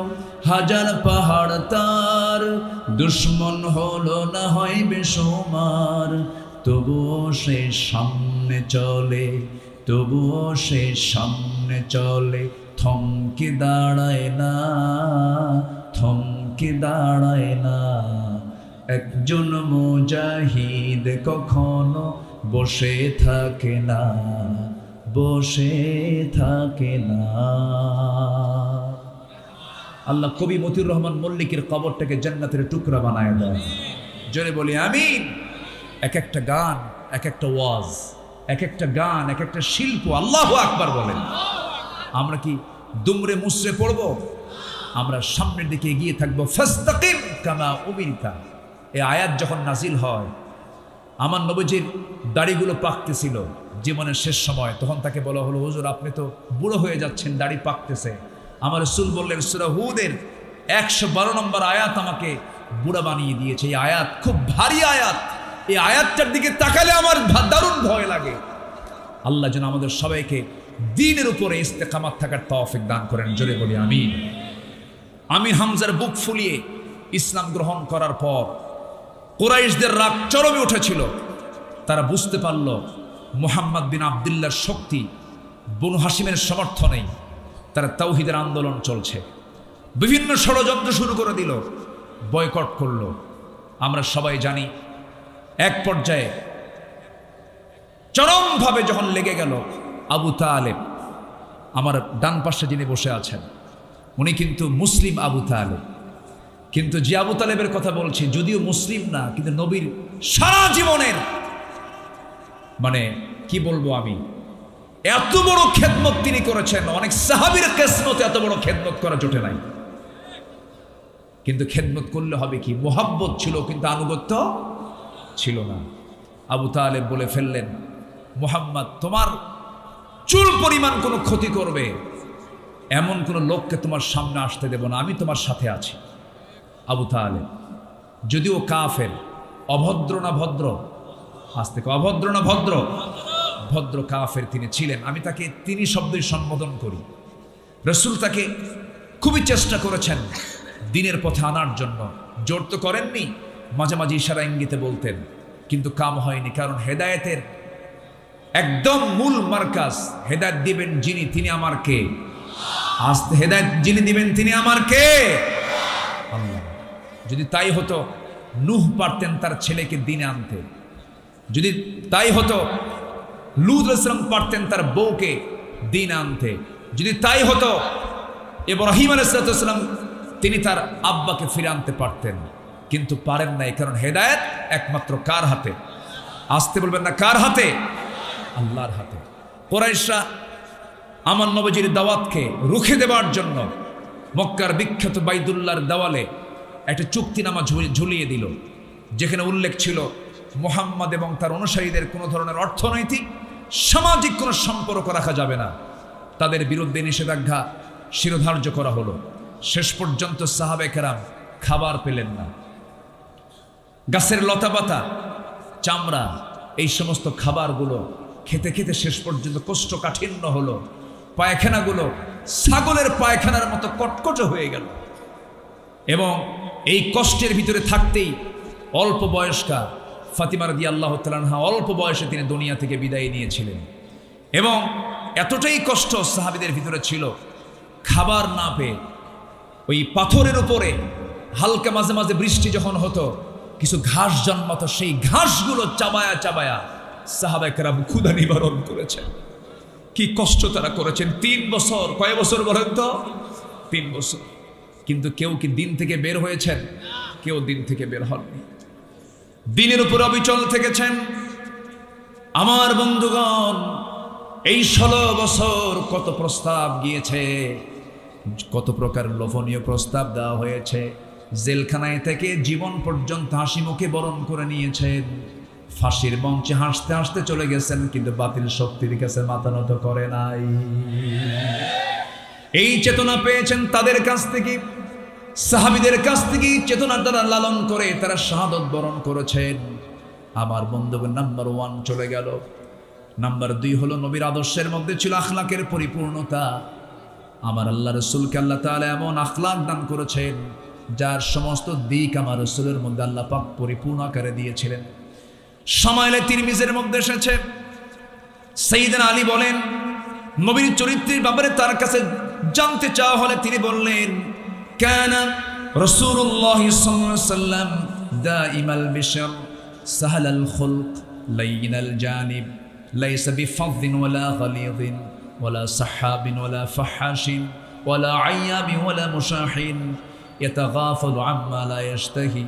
হাজার পাহাড় তার, দুশ্মন হলো না হয় বেসুমার, তবুও সে সামনে চলে, তবুও সে সামনে চলে, থমকে দাঁড়ায় না, থমকে দাঁড়ায় না। একজন মুজাহিদ কখনো বসে থাকে না, বসে থাকে না। আল্লাহ কবি মতিউর রহমান মল্লিকের কবরটাকে জান্নাতের টুকরা বানায় দেয়। জোরে বলি আমিন। এক একটা গান, এক একটা ওয়াজ, এক একটা গান, এক একটা শিল্প। আল্লাহু আকবার বলেন। আমরা কি দুমড়ে মুসড়ে পড়ব? আমরা সামনের দিকে এগিয়ে থাকবো। ফাস্তাকিম কামা উমিরতা। এই আয়াত যখন নাজিল হয়, আমার নবীজির দাড়িগুলো পাকতেছিল জীবনের শেষ সময়, তখন তাকে বলা হলো, হুজুর আপনি তো বুড়ো হয়ে যাচ্ছেন, দাড়ি পাকতেছে। আমার রাসূল বললেন, সূরা হুদের 112 নম্বর আয়াত আমাকে বুড়া বানিয়ে দিয়েছে। এই আয়াত খুব ভারী আয়াত। এই আয়াতটার দিকে তাকালে আমার দারুণ ভয় লাগে। আল্লাহ যেন আমাদের সবাইকে দ্বীনের উপরে ইস্তেকামাত থাকার তৌফিক দান করেন। জোরে বলি আমিন। আমির হামজার বুক ফুলিয়ে ইসলাম গ্রহণ করার পর কুরাইশদের রাগ চরমে উঠেছিল। তারা বুঝতে পারল মুহাম্মদ বিন আবদুল্লাহর শক্তি বনু হাশিমের সমর্থনেই। তারা তাওহীদের আন্দোলন চলছে, বিভিন্ন ষড়যন্ত্র শুরু করে দিল, বয়কট করলো। আমরা সবাই জানি এক পর্যায়ে চরমভাবে যখন লেগে গেল, আবু তালেব, আমার ডান পাশে যিনি বসে আছেন উনি কিন্তু মুসলিম আবু তালেব, কিন্তু যে আবু তালেবের কথা বলছি যদিও মুসলিম না, কিন্তু নবীর সারা জীবনের মানে কি বলবো আমি, এত বড় খেদমত তিনি করেছেন। অনেক সাহাবীর কিসমতে এত বড় খেদমত করা জোটে নাই। কিন্তু খেদমত করলে হবে কি, মোহাব্বত ছিল কিন্তু আনুগত্য ছিল না। আবু তালেব বলে ফেললেন, মুহাম্মদ তোমার চুল পরিমাণ কোনো ক্ষতি করবে এমন কোনো লোককে তোমার সামনে আসতে দেব না, আমি তোমার সাথে আছি। আবু তালেব যদিও কাফের, অভদ্র না ভদ্র, আজ থেকে অভদ্র না ভদ্র, ভদ্র কাফের তিনি ছিলেন। আমি তাকে তিনি শব্দই সম্বোধন করি। রাসূল তাকে খুবই চেষ্টা করেছেন দ্বীনের পথে আনার জন্য, জোর তো করেননি, মাঝে মাঝে ইশারা ইঙ্গিতে বলতেন, কিন্তু কাম হয়নি। কারণ হেদায়েতের একদম মূল মার্কাজ, হেদায়েত দিবেন যিনি তিনি আমার কে, আজ হেদায়েত যিনি দিবেন তিনি আমার কে, আল্লাহ। যদি তাই হতো নূহ পারতেন তার ছেলেকে দ্বীনে আনতে, যদি তাই হতো লূত আলাইহিস সালাম পারতেন তার বউকে দ্বীনে আনতে, যদি তাই হতো ইব্রাহিম আলাইহিস সালাম তিনি তার আব্বাকে ফিরে আনতে পারতেন, কিন্তু পারেন নাই। কারণ হেদায়েত একমাত্র কার হাতে? আসতে বলবেন না, কার হাতে? আল্লাহর হাতে। কুরাইশরা আমার নবীজির দাওয়াতকে রুখে দেওয়ার জন্য মক্কার বিখ্যাত বাইতুল্লাহর দেওয়ালে একটা চুক্তিনামা ঝুলিয়ে দিল, যেখানে উল্লেখ ছিল মুহাম্মদ এবং তার অনুসারীদের কোনো ধরনের অর্থনৈতিক সামাজিক কোনো সম্পর্ক রাখা যাবে না। তাদের বিরুদ্ধে নিষেধাজ্ঞা শিরোধার্য করা হলো। শেষ পর্যন্ত সাহাবে কেরাম খাবার পেলেন না। গাছের লতাপাতা, চামড়া, এই সমস্ত খাবারগুলো খেতে খেতে শেষ পর্যন্ত কোষ্ঠকাঠিন্য হলো। পায়খানাগুলো ছাগলের পায়খানার মতো কটকটে হয়ে গেল। এবং এই কষ্টের ভিতরে থাকতেই অল্প বয়স্কা ফাতিমা রাদিয়াল্লাহু তাআলা আনহা অল্প বয়সে তিনি দুনিয়া থেকে বিদায় নিয়েছিলেন। এবং এতটাই কষ্ট সাহাবীদের ভিতরে ছিল, খাবার না পেয়ে ওই পাথরের উপরে হালকা মাঝে মাঝে বৃষ্টি যখন হতো কিছু ঘাস জন্মাতো, সেই ঘাসগুলো চাবায়া চাবায়া সাহাবায়ে কেরাম ক্ষুধা নিবারণ করেছেন। কি কষ্ট তারা করেছেন 3 বছর। কয় বছর বলেন তো? 3 বছর। কিন্তু কেউ কি দিন থেকে বের হয়েছেন? কেউ দিন থেকে বের হননি, দিনের উপর অবিচল থেকেছেন। আমার বন্ধুগণ, এই 16 বছর কত প্রস্তাব গিয়েছে, কত প্রকার লোভনীয় প্রস্তাব দেওয়া হয়েছে। জেলখানায় থেকে জীবন পর্যন্ত হাসি মুখে বরণ করে নিয়েছেন। ফাঁসির মঞ্চে হাসতে হাসতে চলে গেছেন, কিন্তু বাতিল শক্তির কাছে মাথা নত করে নাই। এই চেতনা পেয়েছেন তাদের কাছ থেকে, সাহাবীদের কাছ থেকে চেতনা তারা লালন করে তারা শাহাদত বরণ করেছেন। আমার বন্ধুগণ, নাম্বার 1 চলে গেল। নাম্বার 2 হলো নবীর আদর্শের মধ্যে ছিল আখলাকের পরিপূর্ণতা। আমার আল্লাহ রসুলকে আল্লাহ তাআলা এমন আখলাক দান করেছেন যার সমস্ত দিক আমার রসুলের মধ্যে আল্লাহ পাক পরিপূর্ণ আকারে দিয়েছিলেন। শামাইলে তিরমিজির মধ্যে এসেছে, সাইয়েদনা আলী বলেন, নবীর চরিত্রের ব্যাপারে তার কাছে জানতে চাওয়া হলে তিনি বললেন, কানা রাসূলুল্লাহ সাল্লাল্লাহু আলাইহি ওয়াসাল্লাম দাইমাল বিশর সাহালাল খুলক লাইনাল জানিব লাইসা বিফাযিন ওয়ালা গালিযিন ওয়ালা সাহাবিন ওয়ালা ফাহাশিন ওয়ালা আইয়াবি ওয়ালা মুশাহিন ইয়াতাগাফালু আম্মা লা ইয়াশতাহি।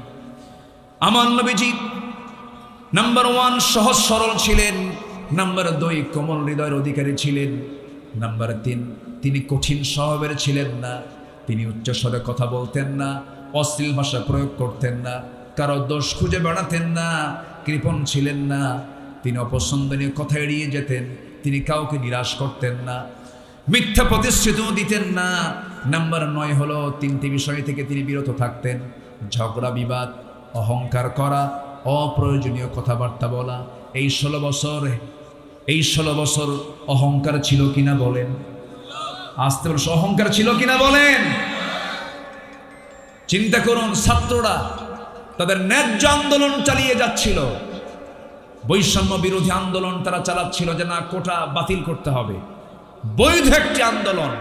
আমার নবীজি নাম্বার 1 সহজ সরল ছিলেন, নাম্বার 2 কোমল হৃদয়ের অধিকারী ছিলেন, নাম্বার 3 তিনি কঠিন স্বভাবের ছিলেন না, তিনি উচ্চস্বরে কথা বলতেন না, অশ্লীল ভাষা প্রয়োগ করতেন না, কারো দোষ খুঁজে বেড়াতেন না, কৃপণ ছিলেন না, তিনি অপছন্দনীয় কথা এড়িয়ে যেতেন, তিনি কাউকে নিরাশ করতেন না, মিথ্যা প্রতিশ্রুতিও দিতেন না। নাম্বার 9 হলো 3টি বিষয় থেকে তিনি বিরত থাকতেন, ঝগড়া বিবাদ, অহংকার করা, অপ্রয়োজনীয় কথাবার্তা বলা। এই 16 বছর অহংকার ছিল কিনা বলেন? আসতে বলছে অহংকার ছিল কিনা বলেন? চিন্তা করুন, ছাত্ররা তাদের ন্যায্য আন্দোলন চালিয়ে যাচ্ছিল, বৈষম্য বিরোধী আন্দোলন তারা চালাচ্ছিল যে না কোটা বাতিল করতে হবে, বৈধ একটি আন্দোলন।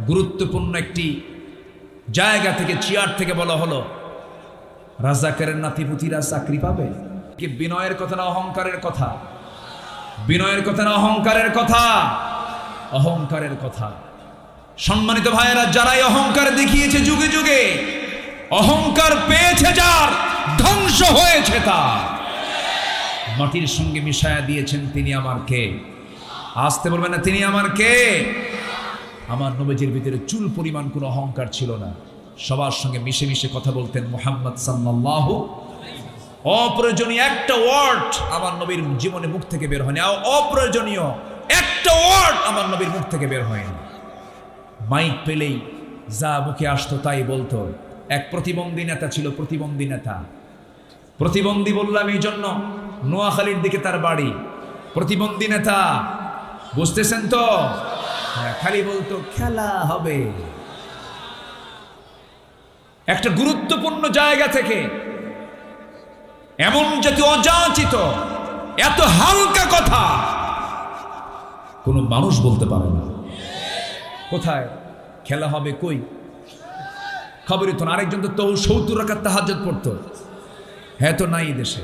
গুরুত্বপূর্ণ একটি জায়গা থেকে, চেয়ার থেকে বলা হলো রাজাকারের নাতিপুতিরা চাকরি পাবে। কি বিনয়ের কথা না অহংকারের কথা? বিনয়ের কথা না অহংকারের কথা? অহংকারের কথা। সম্মানিত ভাইয়েরা, যারাই অহংকার দেখিয়েছে যুগে যুগে, অহংকার পেয়েছে যার, ধ্বংস হয়েছে তার। মাটির সঙ্গে মিশায়া দিয়েছেন তিনি আমার কে? আসতে বলবেন না, তিনি আমার কে? আমার নবীজির ভিতরে চুল পরিমাণ কোনো অহংকার ছিল না, সবার সঙ্গে মিশে মিশে কথা বলতেন মুহাম্মদ সাল্লাল্লাহু। অপ্রয়োজনীয় একটা ওয়ার্ড আমার নবীর জীবনে মুখ থেকে বের হয়নি, অপ্রয়োজনীয় একটা ওয়ার্ড আমার নবীর মুখ থেকে বের হয়নি। মাইক পেলেই যা মুখে আসতো তাই বলতো। এক প্রতিবন্ধী নেতা ছিল, প্রতিবন্ধী নেতা। প্রতিবন্ধী বললাম এই জন্য, নোয়াখালীর দিকে তার বাড়ি। প্রতিবন্ধী নেতা, বুঝতেছেন তো? খালি বলতো খেলা হবে। একটা গুরুত্বপূর্ণ জায়গা থেকে এমন জাতি অযাচিত, এত হালকা কথা কোনো মানুষ বলতে পারে না। কোথায় খেলা হবে? কই খবরই তো না। আরেকজন তো 70 রাকাত তাহাজ্জুদ পড়তো, হ্যাঁ তো নাই দেশে।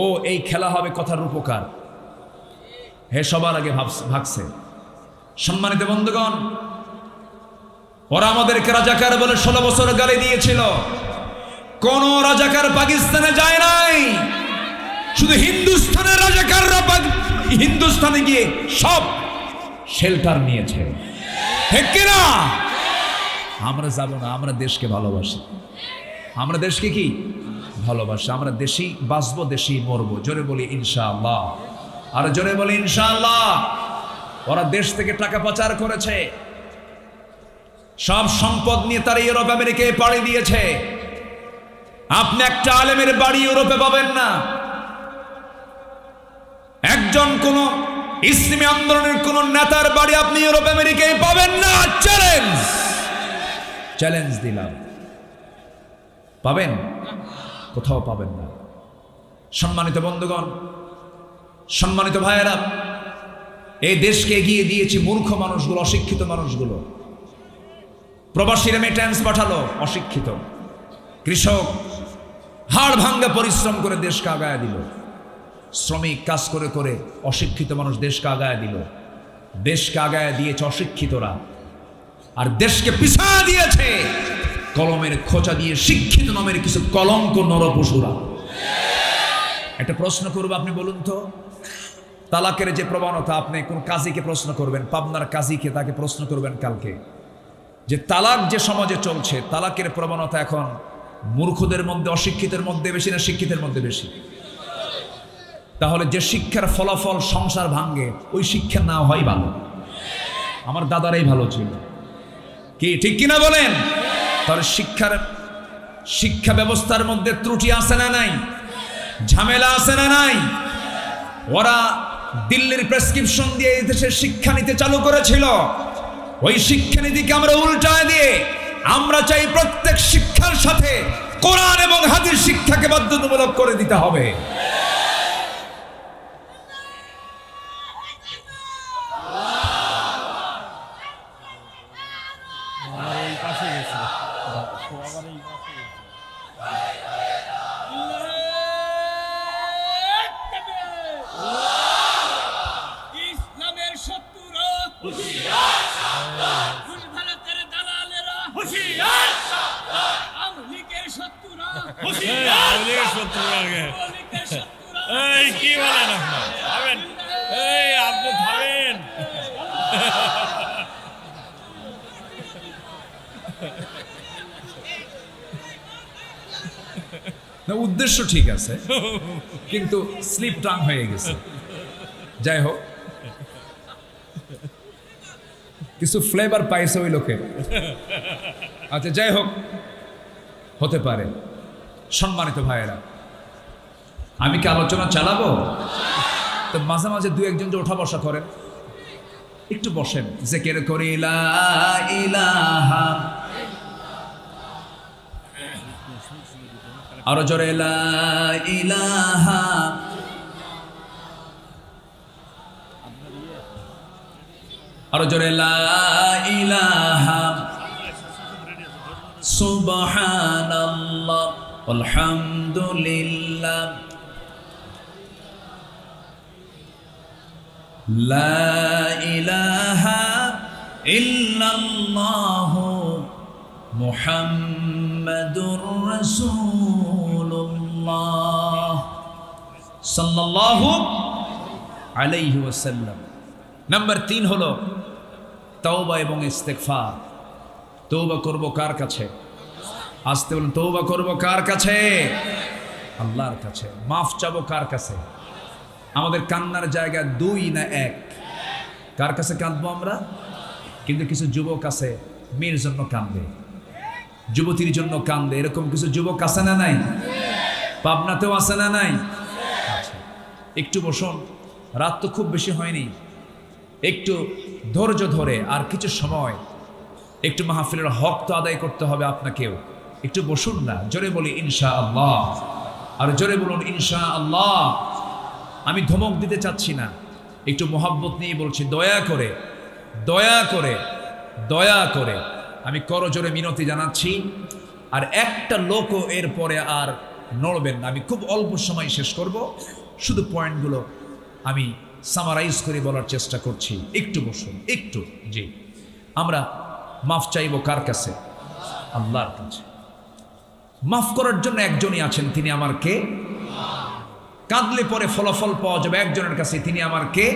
ও এই খেলা হবে কথার রূপকার, হে সবার আগে ভাগছে। সম্মানিত বন্ধুগণ, ওরা আমাদেরকে রাজাকার বলে 16 বছর গালি দিয়েছিল। কোন রাজাকার পাকিস্তানে যায় নাই, শুধু হিন্দুস্তানের রাজাকাররা হিন্দুস্তানে গিয়ে সব শেল্টার নিয়েছে, ঠিক কিনা? আমরা যাব না, আমরা দেশকে ভালোবাসি। আমরা দেশকে কি ভালোবাসি? আমরা দেশি বাঁচবো, দেশি মরবো। জোরে বলি ইনশাআল্লাহ, আর জোরে বলি ইনশাআল্লাহ। ওরা দেশ থেকে টাকা পাচার করেছে, সব সম্পদ নিয়ে তারা ইউরোপ আমেরিকায় পাড়ি দিয়েছে। আপনি একটা আলেমের বাড়ি ইউরোপে পাবেন না, একজন কোন ইসলামী আন্দোলনের কোন নেতার বাড়ি আপনি ইউরোপ আমেরিকায় পাবেন না। চ্যালেঞ্জ দিলাম, পাবেন? কোথাও পাবেন না। সম্মানিত বন্ধুগণ, সম্মানিত ভাইয়েরা, এই দেশকে এগিয়ে দিয়েছে মূর্খ মানুষগুলো, অশিক্ষিত মানুষগুলো। প্রবাসী রেমিট্যান্স পাঠালো, অশিক্ষিত। কৃষক হাড় ভাঙ্গা পরিশ্রম করে দেশকে আগায় দিল। শ্রমিক কাজ করে করে অশিক্ষিত মানুষ দেশকে আগায় দিল। দেশকে আগায় দিয়েছে অশিক্ষিতরা, আর দেশকে পিছায় দিয়েছে কলমের খোঁচা দিয়ে শিক্ষিত নামের কিছু কলঙ্ক নরপশুরা। একটা প্রশ্ন করবো, আপনি বলুন তো, তালাকের যে প্রবণতা, আপনি কোন কাজীকে প্রশ্ন করবেন, পাবনার কাজীকে, তাকে প্রশ্ন করবেন কালকে, যে তালাক যে সমাজে চলছে, তালাকের প্রবণতা এখন মূর্খদের মধ্যে, অশিক্ষিতের মধ্যে বেশি না শিক্ষিতের মধ্যে বেশি? তাহলে যে শিক্ষার ফলাফল সংসার ভাঙ্গে, ওই শিক্ষা না হয় ভালো। আমার দাদারাই ভালো ছিল, কি ঠিক কিনা বলেন? তাহলে শিক্ষা ব্যবস্থার মধ্যে ত্রুটি আছে না নাই? ঝামেলা আছে না নাই? ওরা দিল্লির প্রেসক্রিপশন দিয়ে এই দেশের শিক্ষা নিতে চালু করেছিল। ওই শিক্ষানীতিকে আমরা উল্টায় দিয়ে আমরা চাই প্রত্যেক শিক্ষার সাথে কোরআন এবং হাদিস শিক্ষাকে বাধ্যতামূলক করে দিতে হবে। কি বলেন আপনি থামেন। উদ্দেশ্য ঠিক আছে কিন্তু স্লিপ টাং হয়ে গেছে। যাই হোক, কিছু ফ্লেভার পাইছে ওই লোকে। আচ্ছা যাই হোক, হতে পারে। সম্মানিত ভাইয়েরা, আমি কি আলোচনা চালাবো? তো মাঝে মাঝে দু একজন যে ওঠা বসা করেন, একটু বসেন, জিকির করি লা ইলাহা, আরো জোরে লা ইলাহা, আরো জোরে লা ইলাহা, সুবহানাল্লাহ আলহামদুলিল্লাহ, লা ইলাহা ইল্লাল্লাহু মুহাম্মাদুর রাসূলুল্লাহ সাল্লাল্লাহু আলাইহি ওয়াসাল্লাম। নাম্বার 3 হলো তওবা এবং ইস্তেগফার। তওবা করব কার কাছে? আসতে বলুন, তওবা করব কার কাছে? আল্লাহর কাছে। মাফ চাবো কার কাছে? আমাদের কান্নার জায়গা 2 না 1? কার কাছে কাঁদবো আমরা? কিন্তু কিছু যুবক আছে মেয়ের জন্য কান্দে, যুবতীর জন্য কান্দে। এরকম কিছু যুবক আছে না নাই? পাবনাতেও আছে না নাই? আচ্ছা, একটু বসুন, রাত তো খুব বেশি হয়নি, একটু ধৈর্য ধরে আর কিছু সময় একটু মাহফিলের হক তো আদায় করতে হবে আপনাকেও। একটু বসুন না, জোরে বলি ইনশাআল্লাহ, আর জোরে বলুন ইনশাআল্লাহ। আমি ধমক দিতে চাচ্ছি না, একটু মোহাব্বত নিয়ে বলছি, দয়া করে দয়া করে দয়া করে আমি করজোরে মিনতি জানাচ্ছি। আর একটা লোকও এরপরে আর নড়বেন না। আমি খুব অল্প সময় শেষ করব, শুধু পয়েন্টগুলো আমি সামারাইজ করে বলার চেষ্টা করছি। একটু বসুন, একটু। জি, আমরা মাফ চাইব কার কাছে? আল্লাহর কাছে। মাফ করার জন্য একজনই আছেন, তিনি আমার কে? কাঁদলে পরে ফলাফল পাওয়া যাবে একজনের কাছে, তিনি আমার কে?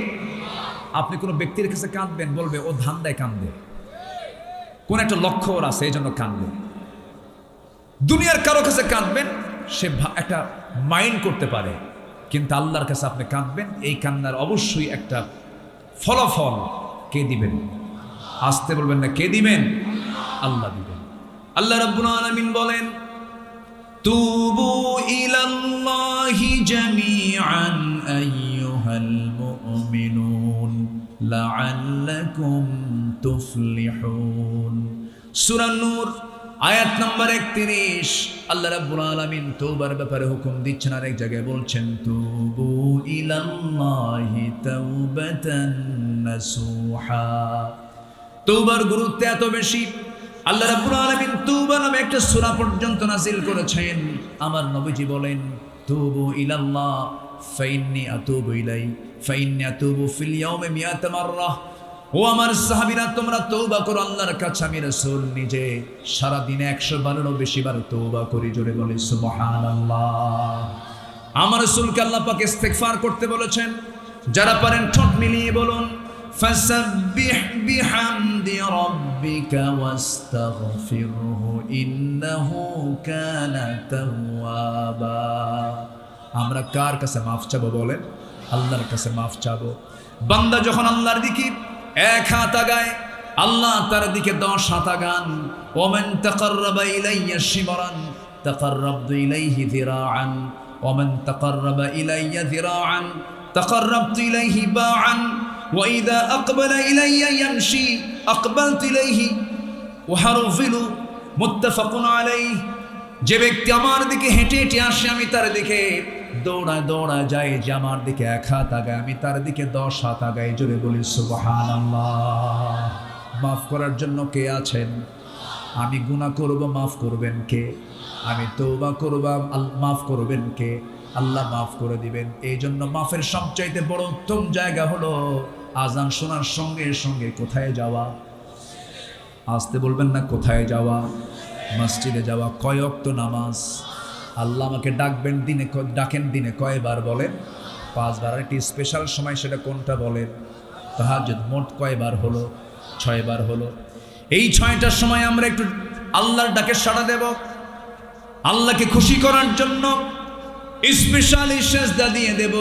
আপনি কোনো ব্যক্তির কাছে কাঁদবেন, বলবে ও ধান্দায় কান্দে, কোন একটা লক্ষ্য ওর আছে এই জন্য কান্দে। দুনিয়ার কারো কাছে কাঁদবেন, সে একটা মাইন্ড করতে পারে, কিন্তু আল্লাহর কাছে আপনি কাঁদবেন, এই কান্নার অবশ্যই একটা ফলাফল কে দিবেন? আসতে বলবেন না, কে দিবেন? আল্লাহ দিবেন। আল্লাহ রাব্বুল আলামিন বলেন, তুবু ইলাল্লাহি জামিআন আইয়ুহাল মুমিনুন লাআল্লাকুম তুফলিহুন। সূরা নূর আয়াত নাম্বার 31। আল্লাহ রাব্বুল আলামিন তওবার ব্যাপারে হুকুম দিচ্ছেন, আর এক জায়গায় বলছেন, তুবু ইলাল্লাহি তাওবাতান নাসুহা। তওবার গুরুত্ব এত বেশি, আল্লাহ রাব্বুল আলামিন তওবা নামে একটা সূরা পর্যন্ত নাযিল করেছেন। আমার নবীজি বলেন, তুবু ইলাল্লাহ ফাইন্নী আতুবু ইলাই ফাইন্নী আতুবু ফিল ইয়াউমি মিয়াত মাররা। ও আমার সাহাবীরা, তোমরা তওবা করো আল্লাহর কাছে, আমি রাসূল নিজে সারা দিনে 100 বারেরও বেশি বার তওবা করি। জোরে বলি সুবহানাল্লাহ। আমার রাসূলকে আল্লাহ পাক ইস্তিগফার করতে বলেছেন। যারা পারেন ঠোঁট মিলিয়ে বলুন, ফাসাব্বিহ বিহামদি রাব্বিকা ওয়াস্তাগফিরহু ইন্নাহু কানা তাওয়াবা। আমরা কার কাছে মাফ চাবো বলেন? আল্লাহর কাছে মাফ চাবো। বান্দা যখন আল্লাহর দিকে 1 হাত আগায়, আল্লাহ তার দিকে 10 হাত আগান। ওমান তাকাররাবা ইলাইয়া শিবরান তাকাররাবতু ইলাইহি যিরাআন ওমান তাকাররাবা ইলাইয়া যিরাআন তাকাররাবতু ইলাইহি বাআন وإذا أقبل إلي يمشي أقبلت إليه وحرفل متفق عليه। যে ব্যক্তি আমার দিকে হেঁটে হেঁটে আসে আমি তার দিকে দৌড়ায় দৌড়ায় যাই, যে আমার দিকে 1 হাত আগায় আমি তার দিকে 10 হাত আগাই। জোরে বলি সুবহানাল্লাহ। মাফ করার জন্য কে আছেন? আমি গুনাহ করব, মাফ করবেন কে? আমি তওবা করব, মাফ করবেন কে? আল্লাহ মাফ করে দিবেন। এই জন্য মাফের সবচাইতে বড় উত্তম জায়গা হলো আজান শোনার সঙ্গে সঙ্গে কোথায় যাওয়া? আসতে বলবেন না, কোথায় যাওয়া? মসজিদে যাওয়া। কয় ওয়াক্ত নামাজ? আল্লাহ আমাকে ডাকেন দিনে কয়বার বলেন? 5 বার। একটি স্পেশাল সময়, সেটা কোনটা বলেন? তাহাজ্জুদ। মোট কয়বার হলো? 6 বার হলো। এই 6টার সময় আমরা একটু আল্লাহর ডাকে সাড়া দেব, আল্লাহকে খুশি করার জন্য স্পেশালি সেজদা দিয়ে দেব।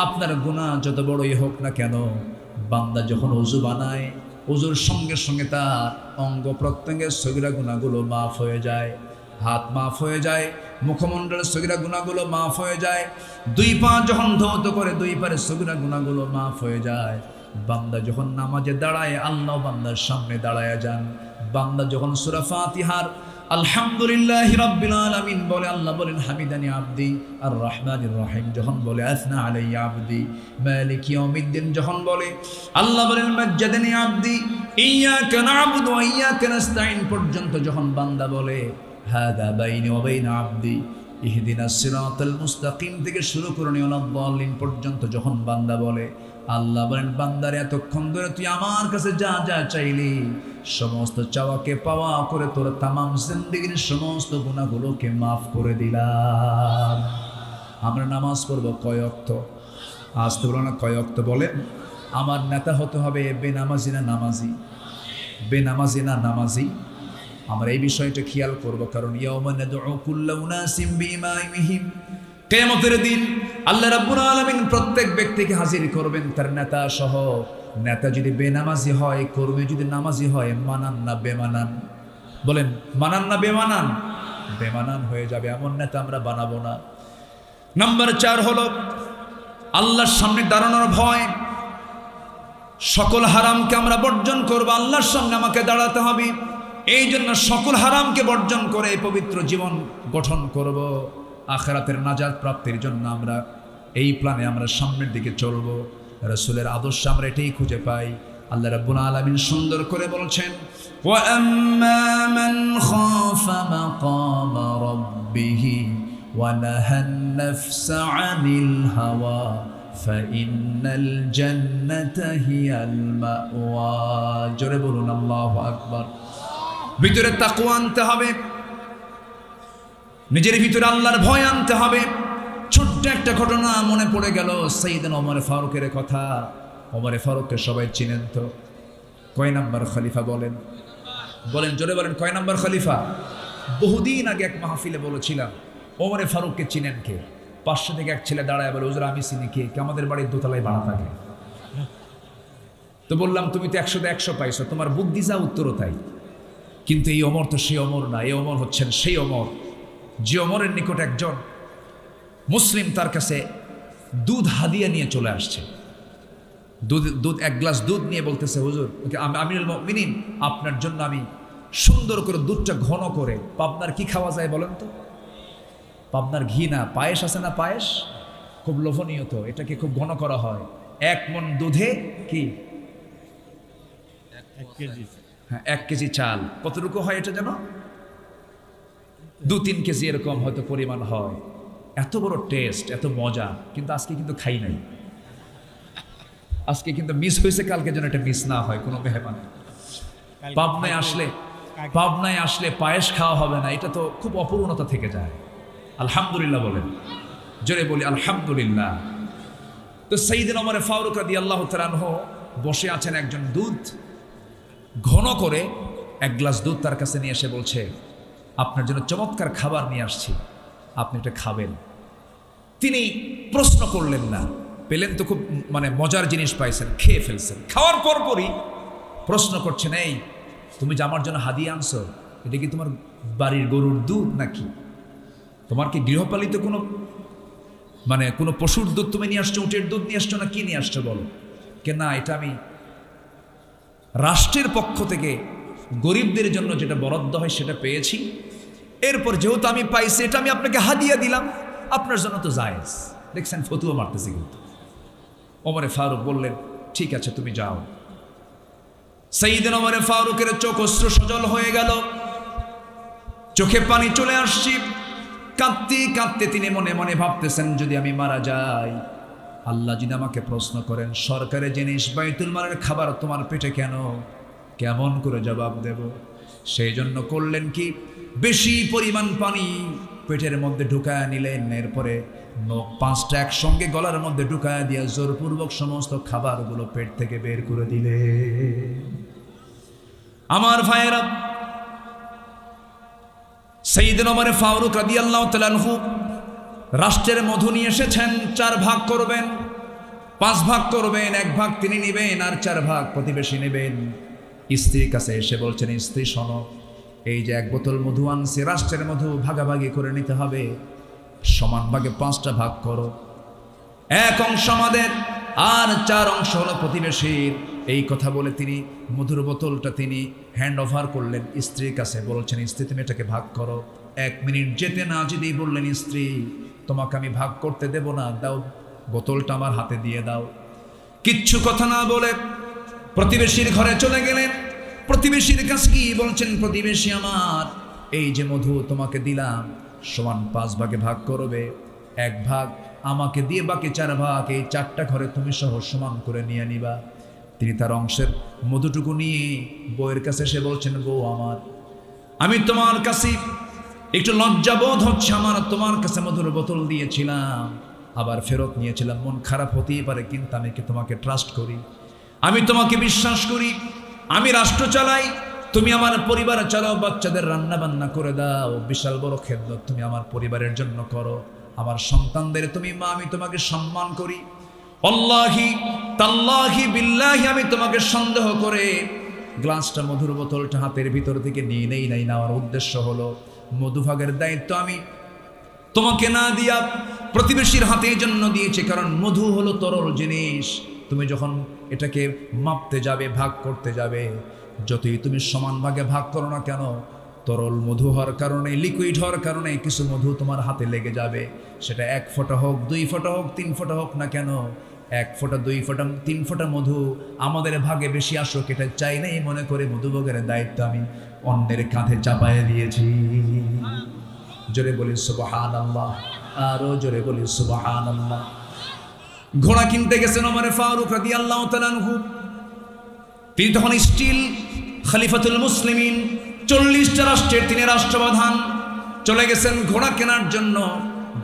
আপনার গুনাহ যত বড়ই হোক না কেন, বান্দা যখন ওযু বানায়, ওযুর সঙ্গে সঙ্গে তার অঙ্গ প্রত্যঙ্গের সগীরা গুনাহগুলো মাফ হয়ে যায়। হাত মাফ হয়ে যায়, মুখমণ্ডলের সগীরা গুনাহগুলো মাফ হয়ে যায়। 2 পা যখন ধৌত করে 2 পায়ের সগীরা গুনাহগুলো মাফ হয়ে যায়। বান্দা যখন নামাজে দাঁড়ায়, আল্লাহ বান্দার সামনে দাঁড়ায়া যান। বান্দা যখন সূরা ফাতিহার আলহামদুলিল্লাহি রাব্বিল আলামিন বলে, আল্লাহ বলেন হামিদানি আবদি। আর রহমানির রহিম যখন বলে, আসনা আলাইয়া আবদি। মালিক ইয়াউমিদ্দিন যখন বলে, আল্লাহ বলেন মাজ্জাদানি আবদি। ইয়্যাকা না'বুদু ওয়া ইয়্যাকা নাস্তাঈন পর্যন্ত যখন বান্দা বলে, হাদা বাইনি ওয়া বাইনা আবদি ইহদিনাস সিরাতাল মুস্তাকিম থেকে শুরু করে ওয়ালাদ-দাল্লিন পর্যন্ত যখন বান্দা বলে, আল্লাহ বলেন বান্দারে এতক্ষণ ধরে তুই আমার কাছে যা যা চাইলি, সমস্ত চাওয়াকে পাওয়া করে তোর তামাম জিন্দেগির সমস্ত গুনাহগুলোকে মাফ করে দিলাম। আমরা নামাজ পড়ব কয় ওয়াক্ত? আসতে বলো না, কয় ওয়াক্ত বলেন? আমার নেতা হতে হবে বেনামাজি না নামাজি? বেনামাজি না নামাজি? আমরা এই বিষয়টা খেয়াল করব, কারণ ইয়াউমা নাদউ কুল্লা উনাসিম বিইমামিহিম। কিয়ামতের দিন আল্লাহ রাব্বুল আলামিন প্রত্যেক ব্যক্তিকে হাজির করবেন তার নেতা সহ। নেতা যদি বেনামাজি হয়, কর্মী যদি নামাজি হয়, মানান না বেমানান? বলেন, মানান না বেমানান? বেমানান হয়ে যাবে, এমন নেতা আমরা বানাবো না। নাম্বার 4 হলো আল্লাহর সামনে দাঁড়ানোর ভয়। সকল হারামকে আমরা বর্জন করব, আল্লাহর সামনে আমাকে দাঁড়াতে হবে। এই জন্য সকল হারামকে বর্জন করে পবিত্র জীবন গঠন করব। আখিরাতের নাজাত প্রাপ্তির জন্য আমরা এই প্ল্যানে আমরা সামনের দিকে চলব। রাসূলের আদর্শে আমরা এটাই খুঁজে পাই। আল্লাহ রাব্বুল আলামিন সুন্দর করে বলছেন, ওয়া আম্মা মান খাফা মাকামা রাব্বিহি ওয়া নাহান নাফসা আনিল হাওয়া ফাইন্নাল জান্নাতা হিয়াল মাওয়া। জোরে বলুন আল্লাহু আকবার। ভিতরে তাকওয়া আনতে হবে, নিজের ভিতরে আল্লাহর ভয় আনতে হবে। ছোট্ট একটা ঘটনা মনে পড়ে গেল, সাইয়েদনা ওমর ফারুকের কথা। ওমর ফারুককে সবাই চিনেন তো? কয় নাম্বার খলিফা বলেন? বলেন, জোরে বলেন, কয় নাম্বার খলিফা? বহুদিন আগে এক মাহফিলে বলেছিলাম, ওমর ফারুককে চিনেন কে? 500 থেকে এক ছেলে দাঁড়ায় বলে, হুজুর আমি চিনি। কে? আমাদের বাড়ির দোতলায় ভাড়া থাকে। তো বললাম, তুমি তো 100 তে 100 পাইছো, তোমার বুদ্ধি যা উত্তরও তাই। কিন্তু এই ওমর তো সেই ওমর না। এই ওমর হচ্ছেন সেই ওমর যে ওমরের নিকট একজন মুসলিম তার কাছে দুধ হাদিয়া নিয়ে চলে আসছে। দুধ 1 গ্লাস দুধ নিয়ে বলতেছে, হুজুর আমিরুল মুমিনিন, আপনার জন্য আমি সুন্দর করে দুধটা ঘন করে, পাবনার কি খাওয়া যায় বলেন তো? পাবনার ঘি না, পায়েস আছে না? পায়েস খুব লোভনীয়, তো এটাকে খুব ঘন করা হয়। 1 মণ দুধে কি 1 কেজি? হ্যাঁ, 1 কেজি চাল। কতটুকু হয় এটা যেন? 2-3 কেজি এরকম হয়তো পরিমাণ হয়। এত বড় টেস্ট, এত মজা। কিন্তু আজকে কিন্তু খাই নাই। আজকে কিন্তু মিস হয়েছে, কালকে যেন এটা মিস না হয় কোনো মেহমান। পাবনায় আসলে পায়েস খাওয়া হবে না, এটা তো খুব অপূর্ণতা থেকে যায়। আলহামদুলিল্লাহ বলেন, জোরে বলি আলহামদুলিল্লাহ। তো সাইয়েদনা ওমর ফারুক রাদিয়াল্লাহু তাআলা আনহু বসে আছেন, একজন দুধ ঘন করে 1 গ্লাস দুধ তার কাছে নিয়ে এসে বলছে, আপনার জন্য চমৎকার খাবার নিয়ে আসছি, আপনি এটা খাবেন। তিনি প্রশ্ন করলেন না, পেলেন তো খুব মজার জিনিস পাইছেন, খেয়ে ফেলছেন। খাওয়ার পরপরই প্রশ্ন করছেন, এই তুমি যে আমার জন্য হাদিয়া আনছো, এটা কি তোমার বাড়ির গরুর দুধ নাকি? তোমার কি গৃহপালিত কোনো পশুর দুধ তুমি নিয়ে আসছো, উটের দুধ নিয়ে আসছো, না কি নিয়ে আসছো বলো? কে না, এটা আমি রাষ্ট্রের পক্ষ থেকে গরিবদের জন্য যেটা বরাদ্দ হয় সেটা পেয়েছি, এরপর যেহেতু আমি পাইছি এটা আমি আপনাকে হাদিয়া দিলাম, আপনার জন্য তো জায়েজ। দেখছেন ফতুয়া মারতেছি কিন্তু। ওমরে ফারুক বললেন ঠিক আছে তুমি যাও। সাইয়েদনা ওমরে ফারুকের চোখ অশ্রু সজল হয়ে গেল, চোখে পানি চলে আসছে। কাঁদতে কাঁদতে তিনি মনে মনে ভাবতেছেন যদি আমি মারা যাই, আল্লাহ যদি আমাকে প্রশ্ন করেন সরকারের জিনিস বাইতুল মালের খাবার তোমার পেটে কেন, কেমন করে জবাব দেব? সেই জন্য করলেন কি, বেশি পরিমাণ পানি পেটের মধ্যে ঢুকায় নিলেন, এরপরে নখ 5টা একসঙ্গে গলার মধ্যে ঢুকায় দিয়ে জোরপূর্বক সমস্ত খাবারগুলো পেট থেকে বের করে দিলে। আমার ভাইয়েরা, সাইয়েদনা ওমর ফারুক রাদিয়াল্লাহু তাআলা আনহু রাষ্ট্রের মধু নিয়ে এসেছেন। 4 ভাগ করবেন, 5 ভাগ করবেন, 1 ভাগ তিনি নেবেন আর 4 ভাগ প্রতিবেশী নেবেন। স্ত্রীর কাছে এসে বলছেন, স্ত্রী শোনো, এই যে 1 বোতল মধু আনছে, রাষ্ট্রের মধু ভাগাভাগি করে নিতে হবে, সমান ভাগে 5টা ভাগ করো। 1 অংশ আমাদের আর 4 অংশ হলো প্রতিবেশীর। এই কথা বলে তিনি মধুর বোতলটা তিনি হ্যান্ড ওভার করলেন স্ত্রীর কাছে। বলছেন স্ত্রী তুমি এটাকে ভাগ করো। 1 মিনিট যেতে না যেতেই বললেন, স্ত্রী তোমাকে আমি ভাগ করতে দেব না, দাও বোতলটা আমার হাতে দিয়ে দাও। কিচ্ছু কথা না বলে প্রতিবেশীর ঘরে চলে গেলেন। প্রতিবেশীর কাছে কি বলছেন, প্রতিবেশী আমার, এই যে মধু তোমাকে দিলাম সমান 5 ভাগে ভাগ করবে, 1 ভাগ আমাকে দিয়ে বাকি 4 ভাগ এই 4টা ঘরে তুমি সহ সমান করে নিয়ে নিবা। তিনি তার অংশের মধুটুকু নিয়ে বউয়ের কাছে এসে বলছেন, বউ আমার, আমি তোমার কাছে একটু লজ্জাবোধ হচ্ছে, আমার তোমার কাছে মধুর বোতল দিয়েছিলাম আবার ফেরত নিয়েছিলাম, মন খারাপ হতেই পারে, কিন্তু আমি কি তোমাকে ট্রাস্ট করি, আমি তোমাকে বিশ্বাস করি, আমি রাষ্ট্র চালাই, তুমি আমার পরিবার চালাও, বাচ্চাদের রান্না বান্না করে দাও, বিশাল বড় খেদমত তুমি আমার পরিবারের জন্য করো, আমার সন্তানদের তুমি মা, আমি তোমাকে সম্মান করি, আল্লাহি তাল্লাহি বিল্লাহি আমি তোমাকে সন্দেহ করে গ্লাসটা মধুর বোতলটা হাতের ভিতর থেকে নিয়ে নেই নাই। নেওয়ার উদ্দেশ্য হলো মধুভাগের দায়িত্ব আমি তোমাকে না দিয়া প্রতিবেশীর হাতে জন্য দিয়েছি, কারণ মধু হলো তরল জিনিস। তুমি যখন এটাকে মাপতে যাবে, ভাগ করতে যাবে, যতই তুমি সমান ভাগে ভাগ করো না কেন, তরল মধু হওয়ার কারণে, লিকুইড হওয়ার কারণে কিছু মধু তোমার হাতে লেগে যাবে। সেটা 1 ফোঁটা হোক, 2 ফোঁটা হোক, 3 ফোঁটা হোক না কেন, 1 ফোঁটা, 2 ফোঁটা, 3 ফোঁটা মধু আমাদের ভাগে বেশি আসুক এটা চাই নাই মনে করে মধুভোগের দায়িত্ব আমি অন্যের কাঁধে চাপায় দিয়েছি। জোরে বলি সুবহানাল্লাহ, আরো জোরে বলি সুবহানাল্লাহ। ঘোড়া কিনতে গেছেন ওমর ফারুক রাদিয়াল্লাহু তাআলা আনহু। তিনি তখন স্টিল খলিফাতুল মুসলিমিন, 40টা রাষ্ট্রের তিনি রাষ্ট্রপ্রধান। চলে গেছেন ঘোড়া কেনার জন্য।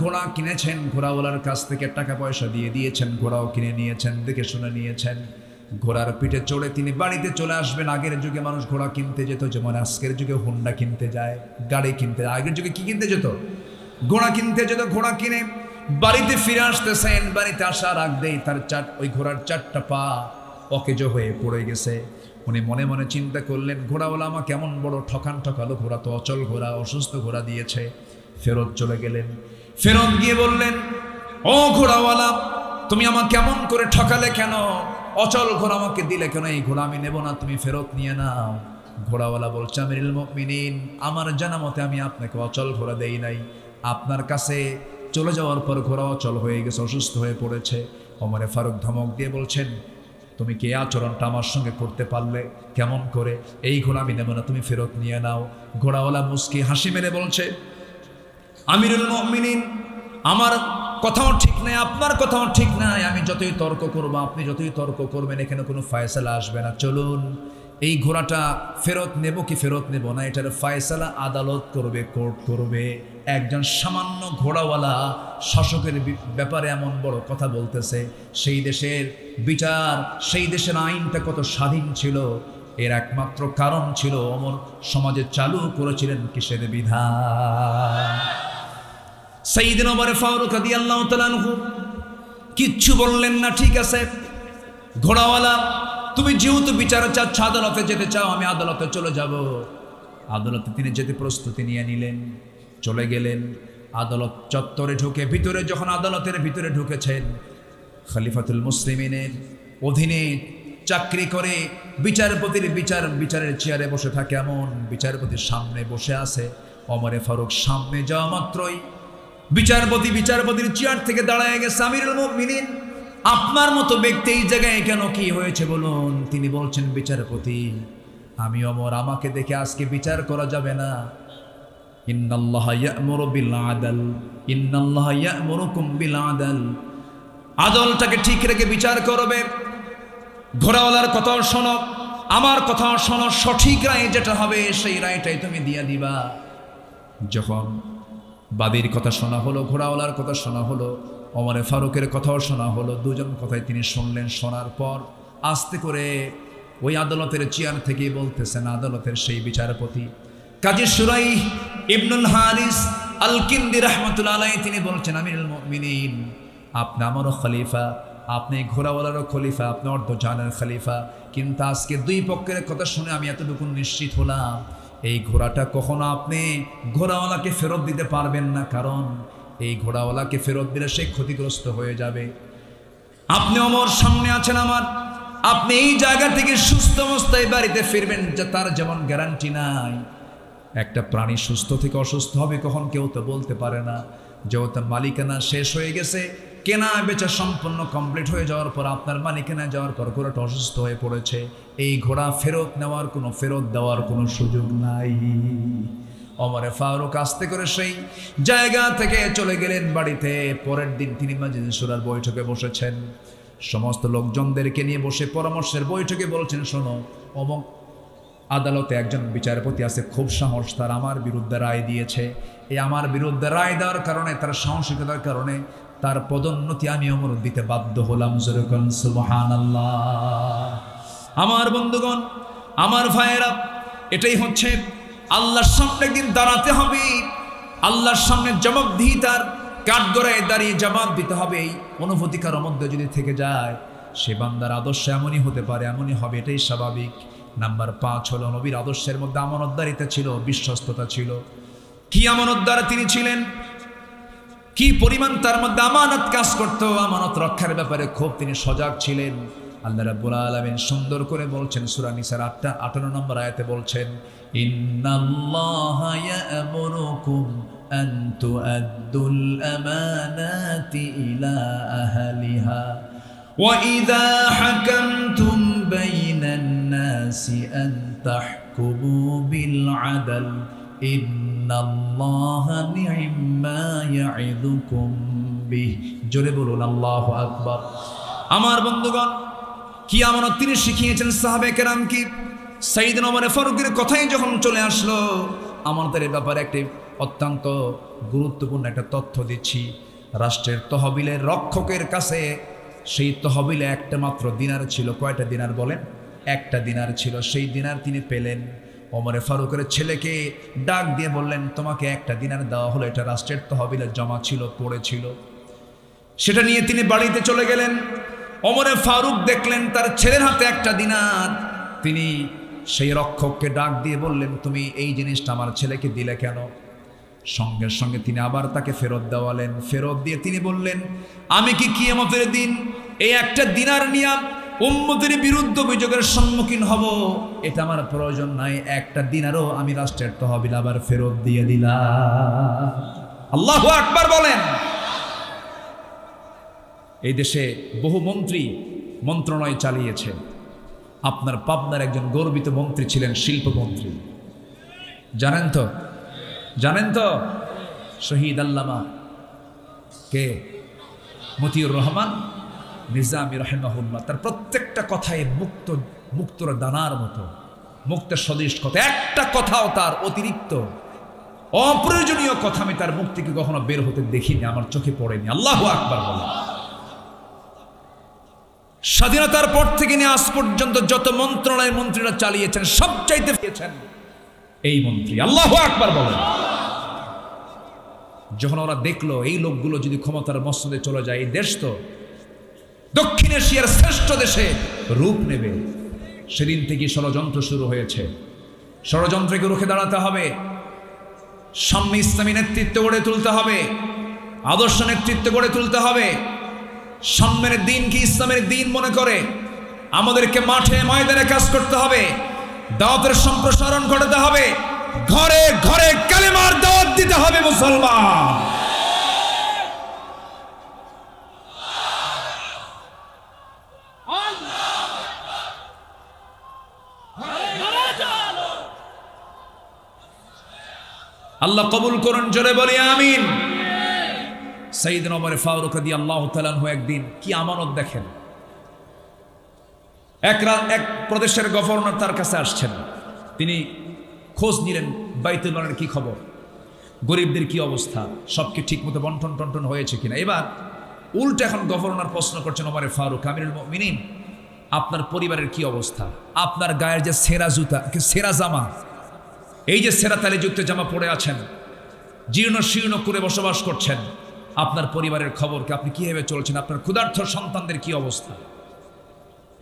ঘোড়া কিনেছেন, ঘোড়াওয়ালার কাছ থেকে টাকা পয়সা দিয়ে দিয়েছেন, ঘোড়াও কিনে নিয়েছেন, দেখে শুনে নিয়েছেন। ঘোড়ার পিঠে চড়ে তিনি বাড়িতে চলে আসবেন। আগের যুগে মানুষ ঘোড়া কিনতে যেত, যেমন আজকের যুগে হুন্ডা কিনতে যায়, গাড়ি কিনতে যায়। আগের যুগে কি কিনতে যেত? ঘোড়া কিনতে যেত। ঘোড়া কিনে বাড়িতে ফিরে আসতেছেন। বাড়িতে আসার আগেই তার ওই ঘোড়ার 4টা পা অকেজো হয়ে পড়ে গেছে। উনি মনে মনে চিন্তা করলেন, ঘোড়াওয়ালা আমার কেমন বড় ঠকান ঠকালো, ঘোড়া তো অচল ঘোড়া, অসুস্থ ঘোড়া দিয়েছে। ফেরত চলে গেলেন। ফেরত গিয়ে বললেন, ও ঘোড়াওয়ালা, তুমি আমার কেমন করে ঠকালে কেন? অচল ঘোড়া আমাকে দিলে কেন? এই ঘোড়া আমি নেব না, তুমি ফেরত নিয়ে নাও। ঘোড়াওয়ালা বলছে, আমিরুল মুমিনিন, আমার জানা মতে আমি আপনাকে অচল ঘোড়া দেই নাই, আপনার কাছে চলে যাওয়ার পর ঘোড়া অচল হয়ে গেছে, অসুস্থ হয়ে পড়েছে। ওমরে ফারুক ধমক দিয়ে বলছেন, তুমি কি আচরণটা আমার সঙ্গে করতে পারলে? কেমন করে? এই ঘোড়া আমি নেব না, তুমি ফেরত নিয়ে নাও। ঘোড়াওয়ালা মুস্কি হাসি মেরে বলছে, আমিরুল মুমিনিন, আমার কথাও ঠিক নাই, আপনার কথাও ঠিক নাই, আমি যতই তর্ক করবো, আপনি যতই তর্ক করবেন, এখানে কোনো ফয়সালা আসবে না। চলুন, এই ঘোড়াটা ফেরত নেব কি ফেরত নেব না, এটার ফয়সালা আদালত করবে, কোর্ট করবে। একজন সামান্য ঘোড়াওয়ালা শাসকের ব্যাপারে এমন বড় কথা বলতেছে। সেই দেশের বিচার, সেই দেশের আইনটা কত স্বাধীন ছিল, এর একমাত্র কারণ ছিল ওমর সমাজে চালু করেছিলেন কিসের বিধান। সাইয়েদনা ওমর ফারুক রাদিয়াল্লাহু তাআলা আনহু কিচ্ছু বললেন না। ঠিক আছে ঘোড়াওয়ালা, তুমি যেহেতু বিচার চাচ্ছ, আদালতে যেতে চাও, আমি আদালতে চলে যাব। আদালতে তিনি যেতে প্রস্তুতি নিয়ে নিলেন, চলে গেলেন। আদালত চত্বরে ঢুকে ভিতরে, যখন আদালতের ভিতরে ঢুকেছেন, খলিফাতুল মুসলিমিনের অধীনে চাকরি করে বিচারপতির বিচারের চেয়ারে বসে থাকে, এমন বিচারপতির সামনে বসে আছে। ওমরে ফারুক সামনে যাওয়া মাত্রই বিচারপতির চেয়ার থেকে দাঁড়ায় গেছে। আমিরুল মুমিনিন, আপনার মতো ব্যক্তি এই জায়গায় কেন, কি হয়েছে বলুন? তিনি বলছেন, বিচারপতি আমি ওমর, আমাকে দেখে আজকে বিচার করা যাবে না। ইন্নাল্লাহা ইয়া'মুরু বিল আদল, ইন্নাল্লাহা ইয়া'মুরুকুম বিল আদল। আদলটাকে ঠিক রেখে বিচার করবে। ঘোড়াওয়ালার কথাও শোনো, আমার কথাও শোনো, সঠিক রায় যেটা হবে সেই রায়টাই তুমি দিয়ে দিবা। যখন বাদীর কথা শোনা হলো, ঘোড়াওয়ালার কথা শোনা হলো, ওমরে ফারুকের কথাও শোনা হলো, দুজন কথাই তিনি শুনলেন। শোনার পর আস্তে করে ওই আদালতের চেয়ার থেকে বলতেছেন, আদালতের সেই বিচারপতি কাজী শুরাইহ ইবনুল হারিস আল কিন্দি রাহমাতুল্লাহ আলাইহি, তিনি বলছেন, আমিরুল মুমিনিন, আপনি আমারও খলিফা, আপনি ঘোড়াওয়ালারও খলিফা, আপনি অর্ধজাহানের খলিফা, কিন্তু আজকে দুই পক্ষের কথা শুনে আমি এতটুকু নিশ্চিত হলাম, এই ঘোড়াটা কখনো আপনি ঘোড়াওয়ালাকে ফেরত দিতে পারবেন না, কারণ এই ঘোড়াওয়ালাকে ফেরত দিলে সে ক্ষতিগ্রস্ত হয়ে যাবে। আপনি ওমর সামনে আছেন আমার, আপনি এই জায়গা থেকে সুস্থ অবস্থায় বাড়িতে ফিরবেন, তার যেমন গ্যারান্টি নাই। একটা প্রাণী সুস্থ থেকে অসুস্থ হবে কখন কেউ তো বলতে পারে না। যেহেতু মালিকানা শেষ হয়ে গেছে, কেনা বেচা সম্পূর্ণ কমপ্লিট হয়ে যাওয়ার পর, আপনার মালিকানা যাওয়ার পর ঘোড়াটা অসুস্থ হয়ে পড়েছে, এই ঘোড়া ফেরত দেওয়ার কোনো সুযোগ নাই। ওমরে ফারুক আস্তে করে সেই জায়গা থেকে চলে গেলেন বাড়িতে। পরের দিন তিনি মাজলিসে শুরার বৈঠকে বসেছেন, সমস্ত লোকজনদেরকে নিয়ে বসে পরামর্শের বৈঠকে বলছেন, শোনো, অমুক আদালতে একজন বিচারপতি আছে, খুব সাহস, তার আমার বিরুদ্ধে রায় দিয়েছে। এই আমার বিরুদ্ধে রায় দেওয়ার কারণে, তার সাহসিকতার কারণে তার পদোন্নতি আমি ওমর দিতে বাধ্য হলাম। যেরকম সুবহানাল্লাহ। আমার বন্ধুগণ, আমার ভাইয়েরা, এটাই হচ্ছে আল্লাহর সামনে একদিন দাঁড়াতে হবে, আল্লাহর সামনে জবাবদিহিতার কাঠগড়ায় দাঁড়িয়ে জবাব দিতে হবে। এই অনুভূতি কারোর মধ্যে যদি থেকে যায়, সে বান্দার আদর্শ এমনই হতে পারে, এমনই হবে, এটাই স্বাভাবিক। নাম্বার 5 হলো, নবীর আদর্শের মধ্যে আমানতদারিতা ছিল, বিশ্বস্ততা ছিল। কি আমানতদার তিনি ছিলেন, কি পরিমাণ তার মধ্যে আমানত কাজ করত, আমানত রক্ষার ব্যাপারে খুব তিনি সজাগ ছিলেন। আল্লাহ রাব্বুল আলামিন সুন্দর করে বলছেন সূরা নিসার 58 নম্বর আয়াতে বলছেন, ইন্নাল্লাহা ইয়া'মুরুকুম আন তুআদ্দুল আমানাতি ইলা আহলিহা ওয়া ইযা হাকামতুম বাইনান নাসি আন তাহকুমু বিল আদল ইন্নাল্লাহা নি'ম্মা ইয়া'iদুকুম বিহি। জোরে বলুন আল্লাহু আকবার। আমার বন্ধুগণ, কি আমানত তিনি শিখিয়েছেন সাহাবে কেরামকে। সাইয়েদনা ওমর ফারুকের কথাই যখন চলে আসলো, আমানতের ব্যাপারে একটি অত্যন্ত গুরুত্বপূর্ণ একটা তথ্য দিচ্ছি। রাষ্ট্রের তহবিলের রক্ষকের কাছে সেই তহবিলে একটা মাত্র দিনার ছিল। কয়টা দিনার বলেন? একটা দিনার ছিল। সেই দিনার তিনি পেলেন। ওমরে ফারুকের ছেলেকে ডাক দিয়ে বললেন, তোমাকে একটা দিনার দেওয়া হলো, এটা রাষ্ট্রের তহবিলে জমা ছিল, পড়েছিল। সেটা নিয়ে তিনি বাড়িতে চলে গেলেন। ওমরে ফারুক দেখলেন তার ছেলের হাতে একটা দিনার। তিনি সেই রক্ষককে ডাক দিয়ে বললেন, তুমি এই জিনিসটা আমার ছেলেকে দিলে কেন? সঙ্গে সঙ্গে তিনি আবার তাকে ফেরত দেওয়ালেন। ফেরত দিয়ে তিনি বললেন, আমি কি কিয়ামতের দিন এই একটা দিনার নিয়ে উম্মতের বিরুদ্ধে অভিযোগের সম্মুখীন হব? এটা আমার প্রয়োজন নাই। একটা দিনারও আমি রাষ্ট্রের তহবিল আবার ফেরত দিয়ে দিলাম। আল্লাহু আকবার বলেন। এই দেশে বহু মন্ত্রী মন্ত্রণালয় চালিয়েছে। আপনার পাবনার একজন গর্বিত মন্ত্রী ছিলেন, শিল্পমন্ত্রী। জানেন তো শহীদ আল্লামা কে? মতিউর রহমান নিজামী রাহিমাহুল্লাহ। তার প্রত্যেকটা কথায় মুক্তর দানার মতো, মুক্তের সদৃশ কথা। একটা কথাও তার অতিরিক্ত অপ্রয়োজনীয় কথা আমি তার মুখ থেকে কখনো বের হতে দেখিনি, আমার চোখে পড়েনি। আল্লাহু আকবার বলেন। স্বাধীনতার পর থেকে নিয়ে আজ পর্যন্ত যত মন্ত্রণালয় মন্ত্রীরা চালিয়েছেন, সব চাইতে পেয়েছেন এই মন্ত্রী। আল্লাহু আকবার বলেন। যখন ওরা দেখলো এই লোকগুলো যদি ক্ষমতার মসনদে চলে যায়, এই দেশ তো দক্ষিণ এশিয়ার শ্রেষ্ঠ দেশে রূপ নেবে, সেদিন থেকে ষড়যন্ত্র শুরু হয়েছে। ষড়যন্ত্রকে রুখে দাঁড়াতে হবে, সাম্য ইসলামী নেতৃত্ব গড়ে তুলতে হবে, আদর্শ নেতৃত্ব গড়ে তুলতে হবে। সাম্যের দিন কি ইসলামের দিন মনে করে আমাদেরকে মাঠে ময়দানে কাজ করতে হবে, দাওয়াতের সম্প্রসারণ ঘটাতে হবে, ঘরে ঘরে কালেমার দাওয়াত দিতে হবে মুসলমান। আল্লাহ কবুল করুন, জোরে বলি আমিন। সাইয়েদনা ওমর ফারুক রাদিয়াল্লাহু তাআলা আনহু একদিন কি আমানত দেখেন। এক প্রদেশের গভর্নর তার কাছে আসছেন, তিনি খোঁজ নিলেন বাইতুল মালের কি খবর, গরিবদের কি অবস্থা, সব কি ঠিকমতো বন্টন টন্টন হয়েছে কিনা। এবার উল্টো এখন গভর্নর প্রশ্ন করছেন ওমর ফারুক, আমিরুল মুমিনিন, আপনার পরিবারের কি অবস্থা, আপনার গায়ের যে সেরা জুতা, সেরা জামা, এই যে সেরা তালিযুক্ত জামা পরে আছেন, জীর্ণ শীর্ণ করে বসবাস করছেন, আপনার পরিবারের খবর কি, আপনি কিভাবে চলছেন, আপনার ক্ষুধার্ত সন্তানদের কি অবস্থা।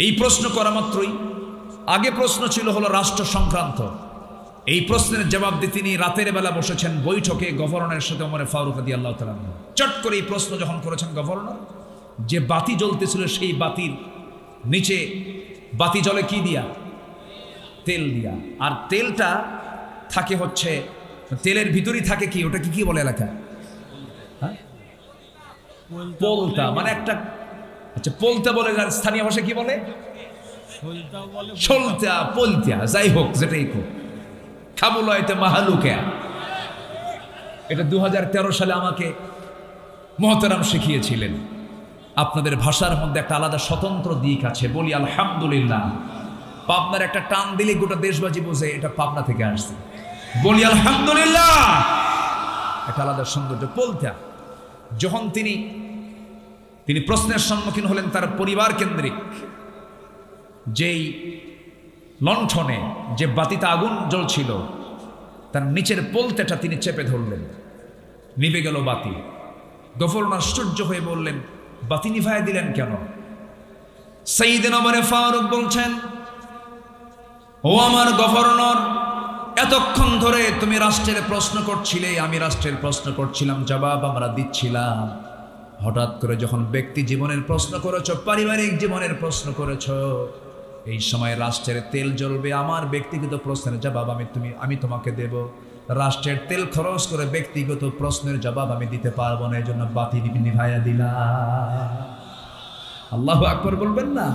এই প্রশ্ন করা মাত্রই আগে প্রশ্ন ছিল হলো রাষ্ট্র সংক্রান্ত, এই প্রশ্নের জবাব দিয়ে তিনি রাতের বেলা বসেছেন বৈঠকে গভর্নরের সাথে ওমর ফারুক রাদিয়াল্লাহু তাআলা। চট করে এই প্রশ্ন যখন করেছেন গভর্নর, যে বাতি জ্বলতেছিল সেই বাতির নিচে বাতি জ্বলে কি দিয়া, তেল দিয়া, আর তেলটা থাকে হচ্ছে তেলের ভিতরই থাকে কি, ওটা কি বলে এলাকা, পোলতা, মানে একটা, আচ্ছা পোলতা বলে, স্থানীয় ভাষা কি বলে, সলতা পোলতা, যাই হোক যেটাই হোক, খাবুলাইতে মাহালুকে। এটা 2013 সালে আমাকে মহতারাম শিখিয়েছিলেন। আপনাদের ভাষার মধ্যে একটা আলাদা স্বতন্ত্র দিক আছে, বলি আলহামদুলিল্লাহ। পাবনার একটা টান দিলে গোটা দেশবাজি বোঝে এটা পাবনা থেকে আসছে, বলি আলহামদুলিল্লাহ, একটা আলাদা সৌন্দর্য। পোলতা যখন তিনি প্রশ্নের সম্মুখীন হলেন, তার পরিবার কেন্দ্রিক যেই লণ্ঠনে যে বাতিতে আগুন জ্বলছিল তার নিচের পোলতাটা তিনি চেপে ধরলেন, নিভে গেল বাতি। গভর্নর আশ্চর্য হয়ে বললেন, বাতি নিভায় দিলেন কেন? সাইয়েদনা ওমর ফারুক বলছেন, ও আমার গভর্নর, এতক্ষণ ধরে তুমি রাষ্ট্রের প্রশ্ন করছিলে, আমি রাষ্ট্রের প্রশ্ন করছিলাম, জবাব আমরা দিচ্ছিলাম। হঠাৎ করে যখন ব্যক্তি জীবনের প্রশ্ন করেছ, পারিবারিক জীবনের প্রশ্ন করেছ, এই সময় রাষ্ট্রের তেল জ্বলবে, আমার ব্যক্তিগত প্রশ্নের জবাব আমি তোমাকে দেব। রাষ্ট্রের তেল খরচ করে ব্যক্তিগত প্রশ্নের জবাব আমি দিতে পারবো না, এই জন্য বাতি নিভাইয়া দিলাম। আল্লাহু আকবার বলবেন না?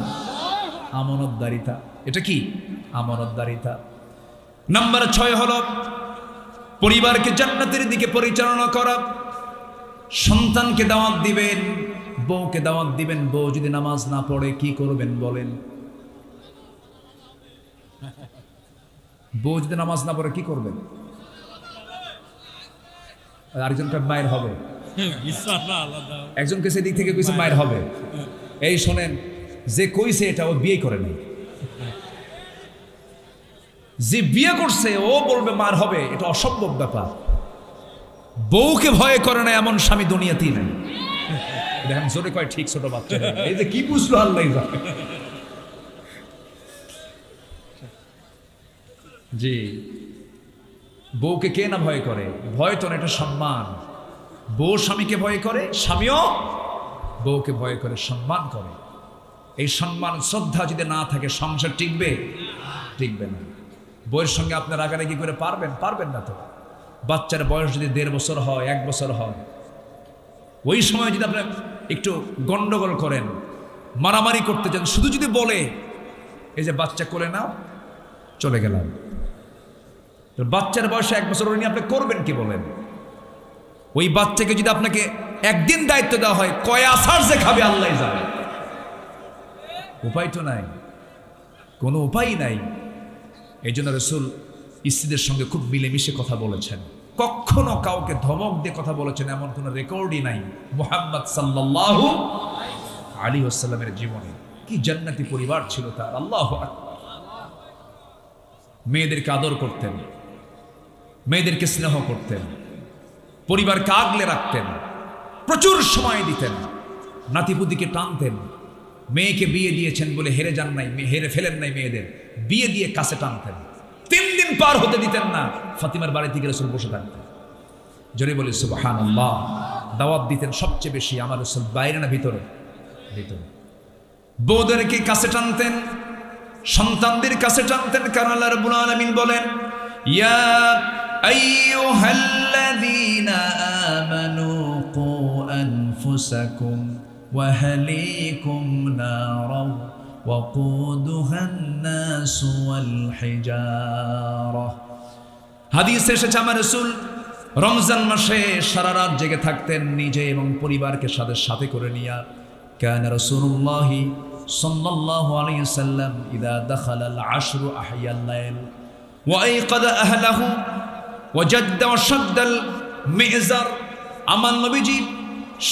আমানতদারিতা, এটা কি আমানতদারিতা। নাম্বার 6 হলো পরিবারকে জান্নাতের দিকে পরিচালনা করা। সন্তানকে দাওয়াত দিবেন, বউকে দাওয়াত দিবেন, বউ যদি নামাজ না পড়ে কি করবেন বলেন? বউ যদি নামাজ না পড়ে কি করবেন? আরেকজনকার মায়ের হবে, একজনকে সেদিক থেকে কইছে মায়ের হবে। এই শোনেন, যে কইছে এটা ও বিয়ে করে নাই, যে বিয়ে করছে ও বলবে মার হবে, এটা অসম্ভব ব্যাপার। বউকে ভয় করে না এমন স্বামী দুনিয়াতেই নাই। দেখেন জোরে কয় ঠিক, ছোট বাচ্চা এই যে কি বুঝলো আল্লাহ জানে। জি, বউকে কে না ভয় করে? ভয় তো না, এটা সম্মান। বউ স্বামীকে ভয় করে, স্বামীও বউকে ভয় করে, সম্মান করে। এই সম্মান শ্রদ্ধা যদি না থাকে সংসার টিকবে? টিকবে না। বউয়ের সঙ্গে আপনি রাগারাগি করে পারবেন না তো। বাচ্চার বয়স যদি 1.5 বছর হয়, 1 বছর হয়, ওই সময় যদি আপনি একটু গন্ডগোল করেন, মারামারি করতে চান, শুধু যদি বলে এই যে বাচ্চা কোলে নাও, চলে গেলাম, বাচ্চার বয়সে 1 বছর নিয়ে আপনি করবেন কি বলেন? ওই বাচ্চাকে যদি আপনাকে একদিন দায়িত্ব দেওয়া হয়, কয় আসার যে খাবে আল্লাহ জানে। উপায় তো নাই, কোনো উপায় নাই। এই জন্য রাসূল স্ত্রীদের সঙ্গে খুব মিলেমিশে কথা বলেছেন, কখনো কাউকে ধমক দিয়ে কথা বলেছেন এমন কোনো রেকর্ডই নাই মুহাম্মদ সাল্লাল্লাহু আলাইহি ওয়াসাল্লামের জীবনে। কি জান্নাতি পরিবার ছিল তার, আল্লাহু আকবার। মেয়েদেরকে আদর করতেন, মেয়েদেরকে স্নেহ করতেন, পরিবারকে আগলে রাখতেন, প্রচুর সময় দিতেন, নাতিপুতিকে টানতেন। মেয়েকে বিয়ে দিয়েছেন বলে হেরে যান নাই, হেরে ফেলেন নাই, মেয়েদের বিয়ে দিয়ে কাছে টানতেন। 3 দিন পার হতে দিতেন না, ফাতিমার বাড়িতে গিয়ে রাসূল বসে থাকতেন। জোরে বলি সুবহানাল্লাহ। দাওয়াত দিতেন সবচেয়ে বেশি আমার রাসূল, বাইরে না ভিতরে? ভিতরে। বউদেরকে কাছে টানতেন, সন্তানদের কাছে টানতেন। কারণ আল্লাহ রাব্বুল আলামিন বলেন, ইয়া আইয়ুহাল্লাযীনা আমানু কু আনফুসাকুম ওয়া আহলিকুম নারাও ওয়াকুদুহান নাসু ওয়াল হিজারা। হাদিসে এসেছে আমার রাসূল রমজান মাসে সারা রাত জেগে থাকতেন, নিজে এবং পরিবারকে সাথে করে নিয়ে। কানা রাসূলুল্লাহি সাল্লাল্লাহু আলাইহি ওয়াসাল্লাম ইযা দাখালাল আশরু আহইয়াল লাইল ওয়া আইকাদা আহলাহু ওয়া জাদ্দা ওয়া শাদ্দাল মিজার। আমার নবীজি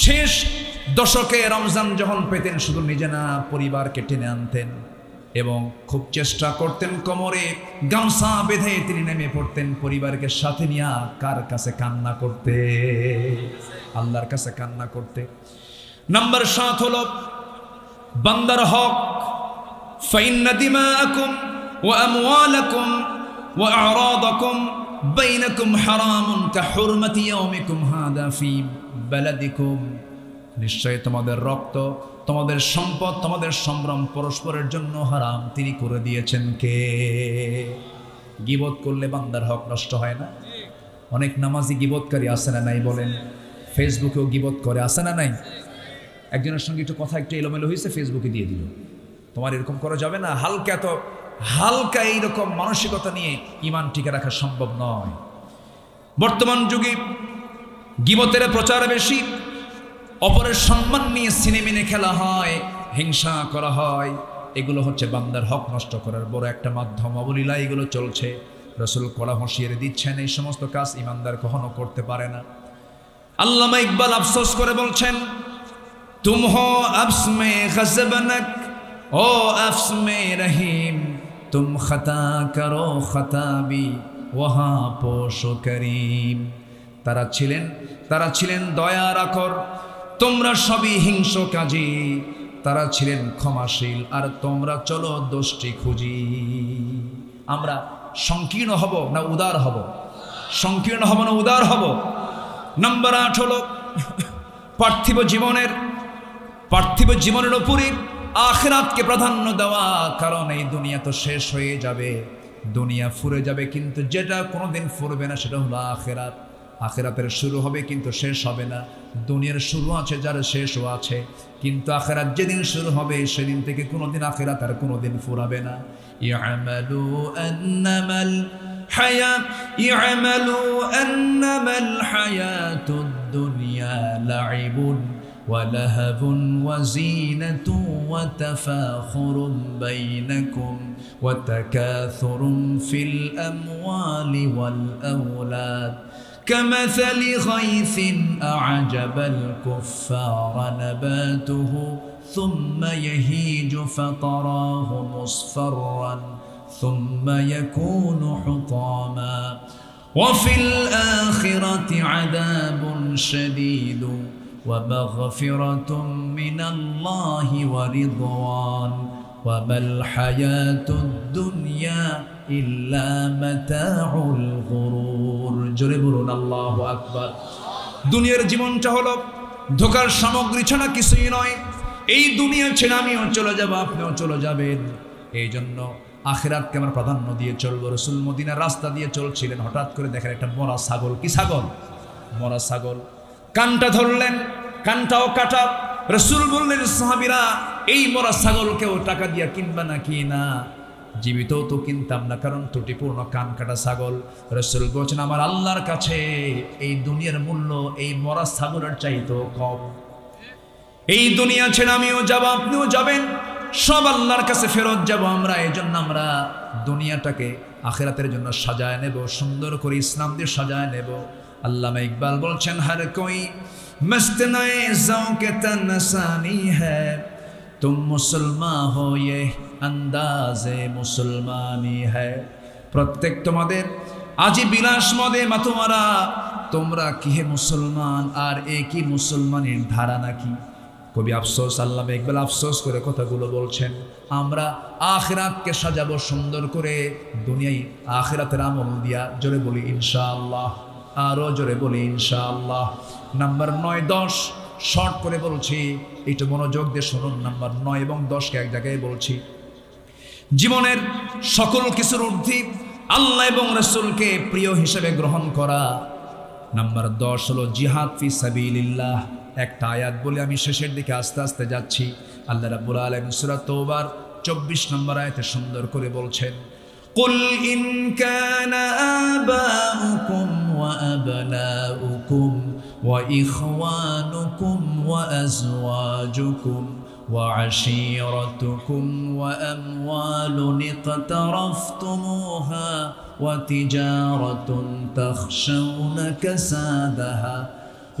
শেষ দশকে রমজান যখন পেতেন, শুধু নিজে না পরিবারকে টেনে আনতেন এবং খুব চেষ্টা করতেন কোমরে গামছা বেঁধে তিনি নেমে পড়তেন পরিবারকে সাথে নিয়ে। কার কাছে কান্না করতে? আল্লাহর কাছে কান্না করতে। নাম্বার 7 হলো বান্দার হক। ফাইন্না দিমাআকুম ওয়া আমওয়ালাকুম ওয়া আ'রাদাকুম বাইনাকুম হারামুন কাহুরমাতি ইয়াউমিকুম হাদা ফি বালাদিকুম। নিশ্চয় তোমাদের রক্ত, তোমাদের সম্পদ, তোমাদের সম্ভ্রম পরস্পরের জন্য হারাম তিনি করে দিয়েছেন কে? গীবত করলে বান্দার হক নষ্ট হয় না? অনেক নামাজি গীবতকারী আছে না নাই বলেন? ফেসবুকেও গীবত করে, আছে না নাই? একজনের সঙ্গে একটু কথা একটু এলোমেলো হয়েছে, ফেসবুকে দিয়ে দিল। তোমার এরকম করা যাবে না। হালকা এইরকম মানসিকতা নিয়ে ঈমান টিকে রাখা সম্ভব নয়। বর্তমান যুগে গীবতের প্রচার বেশি, অপরের সম্মান নিয়ে সিনেমিনে খেলা হয়, হিংসা করা হয়। এগুলো হচ্ছে বান্দার হক নষ্ট করার বড় একটা মাধ্যম। অবলীলা এগুলো চলছে। রাসূল কড়া হুঁশিয়ারি দিচ্ছেন, এই সমস্ত কাজ ইমানদার কখনো করতে পারে না। আল্লামা ইকবাল আফসোস করে বলছেন, তুম হো আফস মে গজবনক ও আফস মে রহিম, তুম খতা করো খতা বি ওহা পোশো করিম। তারা ছিলেন দয়ার আকর, তোমরা সবই হিংস্রকাজী। তারা ছিলেন ক্ষমাশীল, আর তোমরা চলো দোষটি খুঁজি। আমরা সংকীর্ণ হব না উদার হব? সংকীর্ণ হব না উদার হব? নাম্বার 8 হলো পার্থিব জীবনের উপরে আখিরাতকে প্রাধান্য দেওয়া। কারণ এই দুনিয়া তো শেষ হয়ে যাবে, দুনিয়া ফুরে যাবে, কিন্তু যেটা কোনোদিন ফুরবে না সেটা হলো আখিরাত। আখিরাতের শুরু হবে কিন্তু শেষ হবে না। দুনিয়ার শুরু আছে, যার শেষও আছে, কিন্তু আখিরাত যেদিন শুরু হবে সেদিন থেকে কোনোদিন আখিরাত আর কোনোদিন ফুরাবে না। ইয়ামালু আন্নামাল হায়াতুদ দুনিয়া লাইবুন ওয়া লাহাবুন ওয়া যিনাতুন ওয়া তাফাখুরুন বাইনাকুম ওয়া তাকাথুরুন ফিল আমওয়ালি ওয়াল আওলাদ كمثل غيث أعجب الكفار نباته ثم يهيج فتراه مصفرا ثم يكون حطاما وفي الآخرة عذاب شديد ومغفرة من الله ورضوان وما الحياة الدنيا إلا متاع الغرور জোরে বলুন আল্লাহু আকবার। দুনিয়ার জীবনটা হলো ধোকার সামগ্রী ছাড়া কিছুই নয়। এই দুনিয়া ছেড়ে আমিও চলে যাব, আপনিও চলে যাবেন। এই জন্য আখিরাতকে আমরা প্রাধান্য দিয়ে চলবো। রাসূল মদিনার রাস্তা দিয়ে চলছিলেন, হঠাৎ করে দেখেন একটা মরা ছাগল। কি ছাগল? মরা ছাগল। কানটা ধরলেন, কানটাও কাটা। রাসূল বললেন, সাহাবীরা এই মরা ছাগলকেও টাকা দিয়ে কিনবা নাকি? না, জীবিত তো কিনতাম না, কারণ ত্রুটিপূর্ণ কান কাটা ছাগল। রাসূল বলছেন, আমার আল্লাহর কাছে এই দুনিয়ার মূল্য এই মরা ছাগলের চাইতেও কম। এই দুনিয়া ছেড়ে আমিও যাব, আপনিও যাবেন, সব আল্লাহর কাছে ফেরত যাব আমরা। এই জন্য আমরা দুনিয়াটাকে আখিরাতের জন্য সাজায় নেব, সুন্দর করে ইসলাম দিয়ে সাজায় নেব। আল্লামা ইকবাল বলছেন, হর কোই মস্ত নয়ে জৌকে তনসানি হ্যায়, तुम मुसलमान हो ये अंदाज़े मुसलमानी है। प्रत्येक तुम्हादेर आजी बिलास मदे मातुमारा তোমরা কি হে মুসলমান, আর একই মুসলমানের ধারা নাকি? কবি আফসোস, আল্লামা ইকবাল আফসোস করে কথাগুলো বলছেন। আমরা আখিরাতকে সাজাবো সুন্দর করে, দুনিয়ায় আখিরাতের আমল দিয়া। জোরে বলি ইনশাআল্লাহ, আরো জোরে বলি ইনশাআল্লাহ। নাম্বার 9, 10 শর্ট করে বলছি, একটু মনোযোগ দিয়ে শুনুন। নাম্বার 9 এবং 10কে এক জায়গায় বলছি। জীবনের সকল কিছুর ঊর্ধ্বে আল্লাহ এবং রাসূলকে প্রিয় হিসেবে গ্রহণ করা। নাম্বার 10 হলো জিহাদ ফি সাবিলিল্লাহ। একটা আয়াত বলে আমি শেষের দিকে আস্তে আস্তে যাচ্ছি। আল্লাহ রাব্বুল আলামিন সূরা তওবার 24 নম্বর আয়াতে সুন্দর করে বলছেন, কুল ইন কানা আবাউকুম ওয়া আবনাউকুম ওয়া ইখওয়ানুকুম ওয়া আজওয়াজুকুম وعشيرتكم وأموال اقترفتموها وتجارة تخشون كسادها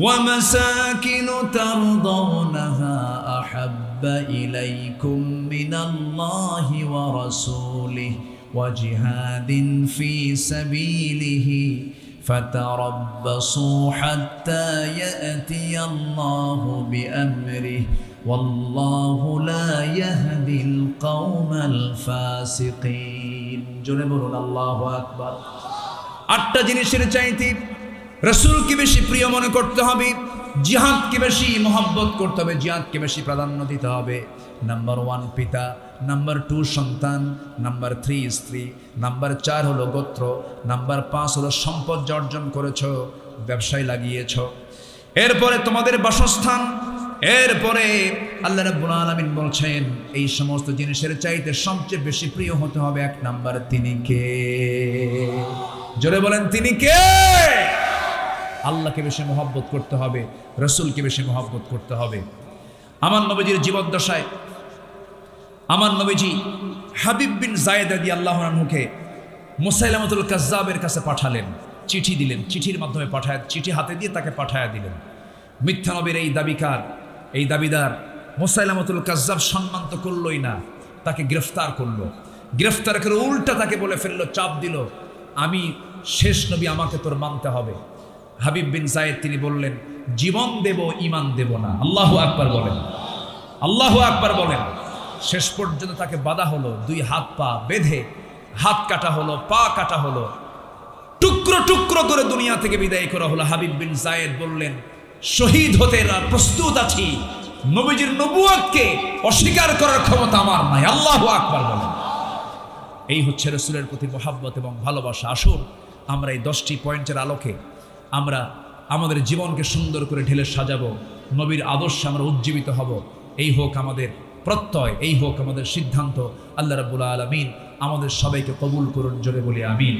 ومساكن ترضونها أحب إليكم من الله ورسوله وجهاد في سبيله فتربصوا حتى يأتي الله بأمره والله لا يهدي القوم الفاسقين জোরে বলুন আল্লাহু আকবার। 8টা জিনিসের চাইতে রাসূলকে বেশি প্রিয় মনে করতে হবে, জিহাদকে বেশি মহব্বত করতে হবে, জিহাদকে বেশি প্রাধান্য দিতে হবে। নাম্বার 1 পিতা, নাম্বার 2 সন্তান, নাম্বার 3 স্ত্রী, নাম্বার 4 হলো গোত্র, নাম্বার 5 হলো সম্পদ অর্জন করেছো, ব্যবসায় লাগিয়েছো, এরপরে তোমাদের বাসস্থান, এরপরে আল্লাহ রাব্বুল আলামিন বলছেন এই সমস্ত জিনিসের চাইতে সবচেয়ে বেশি প্রিয় হতে হবে 1 নাম্বার, তিনি কে? জোরে বলেন তিনি কে? আল্লাহকে বেশি মহব্বত করতে হবে, রাসূলকে বেশি মহব্বত করতে হবে। আমার নবীজির জীবদ্দশায় আমার নবীজি হাবিব বিন যায়েদ রাদিয়াল্লাহু আনহুকে মুসাইলামাতুল কাজ্জাবের কাছে পাঠালেন, চিঠি দিলেন, চিঠির মাধ্যমে চিঠি হাতে দিয়ে তাকে পাঠায়া দিলেন। মিথ্যা নবীর এই দাবিদার মুসাইলামাতুল কাজ্জাব সম্মান তো করলই না, তাকে গ্রেফতার করলো। গ্রেফতার করে উল্টা তাকে বলে ফেললো, চাপ দিল, আমি শেষ নবী, আমাকে তোর মানতে হবে। হাবিব বিন যায়েদ তিনি বললেন, জীবন দেব, ঈমান দেব না। আল্লাহু আকবার বলেন, আল্লাহু আকবার বলেন। শেষ পর্যন্ত তাকে বাধা হলো, 2 হাত পা বেঁধে হাত কাটা হলো, পা কাটা হলো, টুকরো টুকরো করে দুনিয়া থেকে বিদায় করা হলো। হাবিব বিন যায়েদ বললেন, শহীদ হতে প্রস্তুত আছি, নবীজির নবুয়তকে অস্বীকার করার ক্ষমতা আমার নাই। আল্লাহু আকবার বলেন। এই হচ্ছে রাসূলের প্রতি মহব্বত এবং ভালোবাসা। আসুন আমরা এই 10টি পয়েন্টের আলোকে আমরা আমাদের জীবনকে সুন্দর করে ঢেলে সাজাবো, নবীর আদর্শে আমরা উজ্জীবিত হব। এই হোক আমাদের প্রত্যয়, এই হোক আমাদের সিদ্ধান্ত। আল্লাহ রাব্বুল আলামিন আমাদের সবাইকে কবুল করুন, জোরে বলি আমিন।